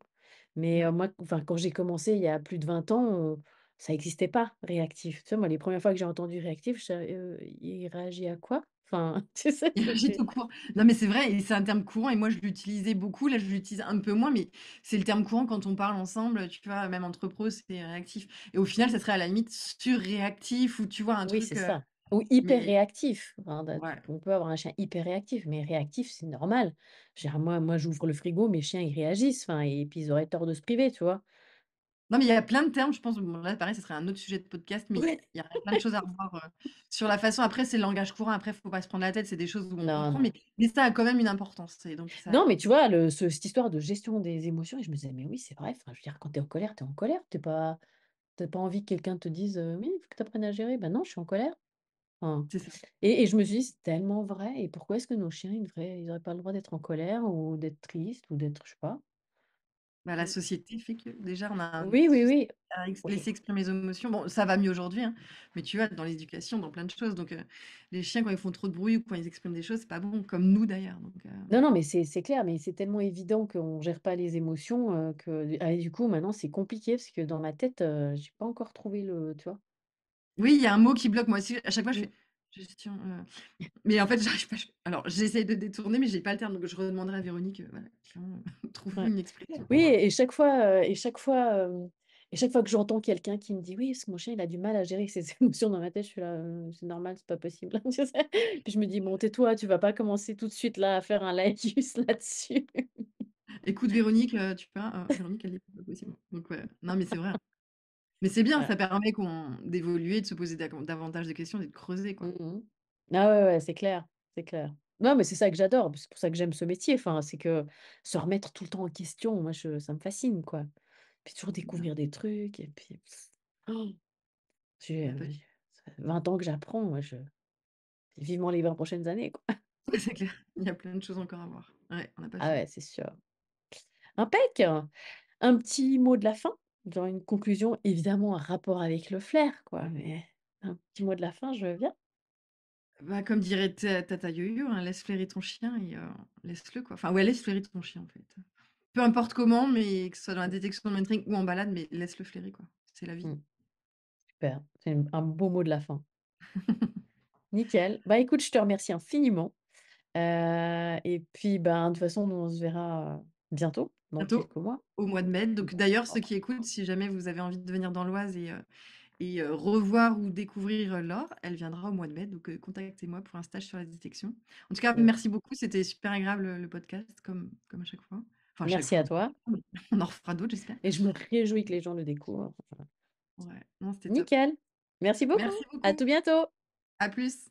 Mais Ouais. moi, enfin quand j'ai commencé il y a plus de 20 ans, ça existait pas réactif. Tu vois, moi les premières fois que j'ai entendu réactif, il réagit à quoi? Enfin, tu sais, Il réagit c'était tout court. Non, mais c'est vrai et c'est un terme courant et moi je l'utilisais beaucoup. Là, je l'utilise un peu moins, mais c'est le terme courant quand on parle ensemble, tu vois? Même entre pros, c'est réactif et au final, ça serait à la limite surréactif ou tu vois? Un oui, c'est truc, ça. Ou hyper mais réactif. Enfin, ouais. on peut avoir un chien hyper réactif, mais réactif, c'est normal. Je veux dire, moi, j'ouvre le frigo, mes chiens, ils réagissent, enfin, et puis ils auraient tort de se priver, tu vois? Non, mais il y a plein de termes, je pense, bon là, pareil, ce serait un autre sujet de podcast, mais Ouais. il y a plein de choses à revoir, sur la façon après c'est le langage courant, après faut pas se prendre la tête, c'est des choses où on Non, comprend, non. mais ça a quand même une importance et donc ça Non, mais tu vois, cette histoire de gestion des émotions et je me disais: «Mais oui, c'est vrai, enfin, je veux dire, quand tu es en colère, tu es en colère, tu pas envie que quelqu'un te dise: "Oui, il faut que tu apprennes à gérer". Ben non, je suis en colère». Enfin c'est ça. et je me suis dit: «C'est tellement vrai et pourquoi est-ce que nos chiens, ils auraient pas le droit d'être en colère ou d'être tristes ou d'être» je sais pas. Bah, la Mmh. société fait que déjà on a un Oui, oui, souci oui. à Oui. laisser exprimer les émotions. Bon, ça va mieux aujourd'hui, hein, mais tu vois, dans l'éducation, dans plein de choses, donc les chiens quand ils font trop de bruit ou quand ils expriment des choses, c'est pas bon, comme nous d'ailleurs, donc Non, non, mais c'est clair, mais c'est tellement évident qu'on gère pas les émotions, que du coup, maintenant, c'est compliqué parce que dans ma tête, j'ai pas encore trouvé le tu vois? oui, il y a un mot qui bloque, moi aussi, à chaque fois je Mmh. fais: «Gestion», mais en fait, j'arrive pas, alors j'essaye de détourner, mais j'ai pas le terme, donc je redemanderai à Véronique, voilà, tiens, trouve-nous Ouais. une expression Oui pour, et chaque fois que j'entends quelqu'un qui me dit: «Oui, parce que mon chien, il a du mal à gérer ses émotions», dans ma tête, je suis là: c'est normal, c'est pas possible». Tu sais? Puis je me dis: «Bon, tais-toi, tu vas pas commencer tout de suite là à faire un laïus là-dessus». écoute Véronique, tu peux, Véronique elle dit: «C'est pas possible», donc ouais, non mais c'est vrai, hein. Mais c'est bien, Ouais. ça permet d'évoluer, de se poser davantage de questions et de creuser, quoi. Mmh mh. Ah ouais, ouais, c'est clair, c'est clair. Non, mais c'est ça que j'adore, c'est pour ça que j'aime ce métier, enfin, c'est que se remettre tout le temps en question, moi, ça me fascine, quoi. Puis toujours C'est bien, découvrir des trucs et puis j'ai, il y a pas de ça fait 20 ans que j'apprends, moi, je vivement les 20 prochaines années, quoi. c'est clair, il y a plein de choses encore à voir. Ouais, on n'a pas Ah fini. ouais, c'est sûr. Impec! Un petit mot de la fin? Genre une conclusion, évidemment, en rapport avec le flair, quoi, mais un petit mot de la fin, je veux bien. Bah, comme dirait tata Yo-Yo, hein: «Laisse flairer ton chien et laisse-le, quoi». Enfin, ouais, laisse flairer ton chien, en fait. Peu importe comment, mais que ce soit dans la Mmh, détection de mentoring ou en balade, mais laisse-le flairer, quoi. C'est la vie. mmh, super, c'est un beau mot de la fin. Nickel. Bah, écoute, je te remercie infiniment. Et puis, ben, de toute façon, nous, on se verra, bientôt, dans Bientôt, quelques mois. au mois de mai, donc Donc d'ailleurs, ceux qui écoutent, si jamais vous avez envie de venir dans l'Oise revoir ou découvrir, Laure, elle viendra au mois de mai, donc contactez-moi pour un stage sur la détection. En tout cas, et merci beaucoup, c'était super agréable, le podcast comme à chaque fois. Enfin, à chaque merci à fois, toi on en refera d'autres, j'espère. et je me réjouis que les gens le découvrent. Ouais, non, c'était top. Nickel. Merci beaucoup. Merci À beaucoup. tout bientôt. À plus.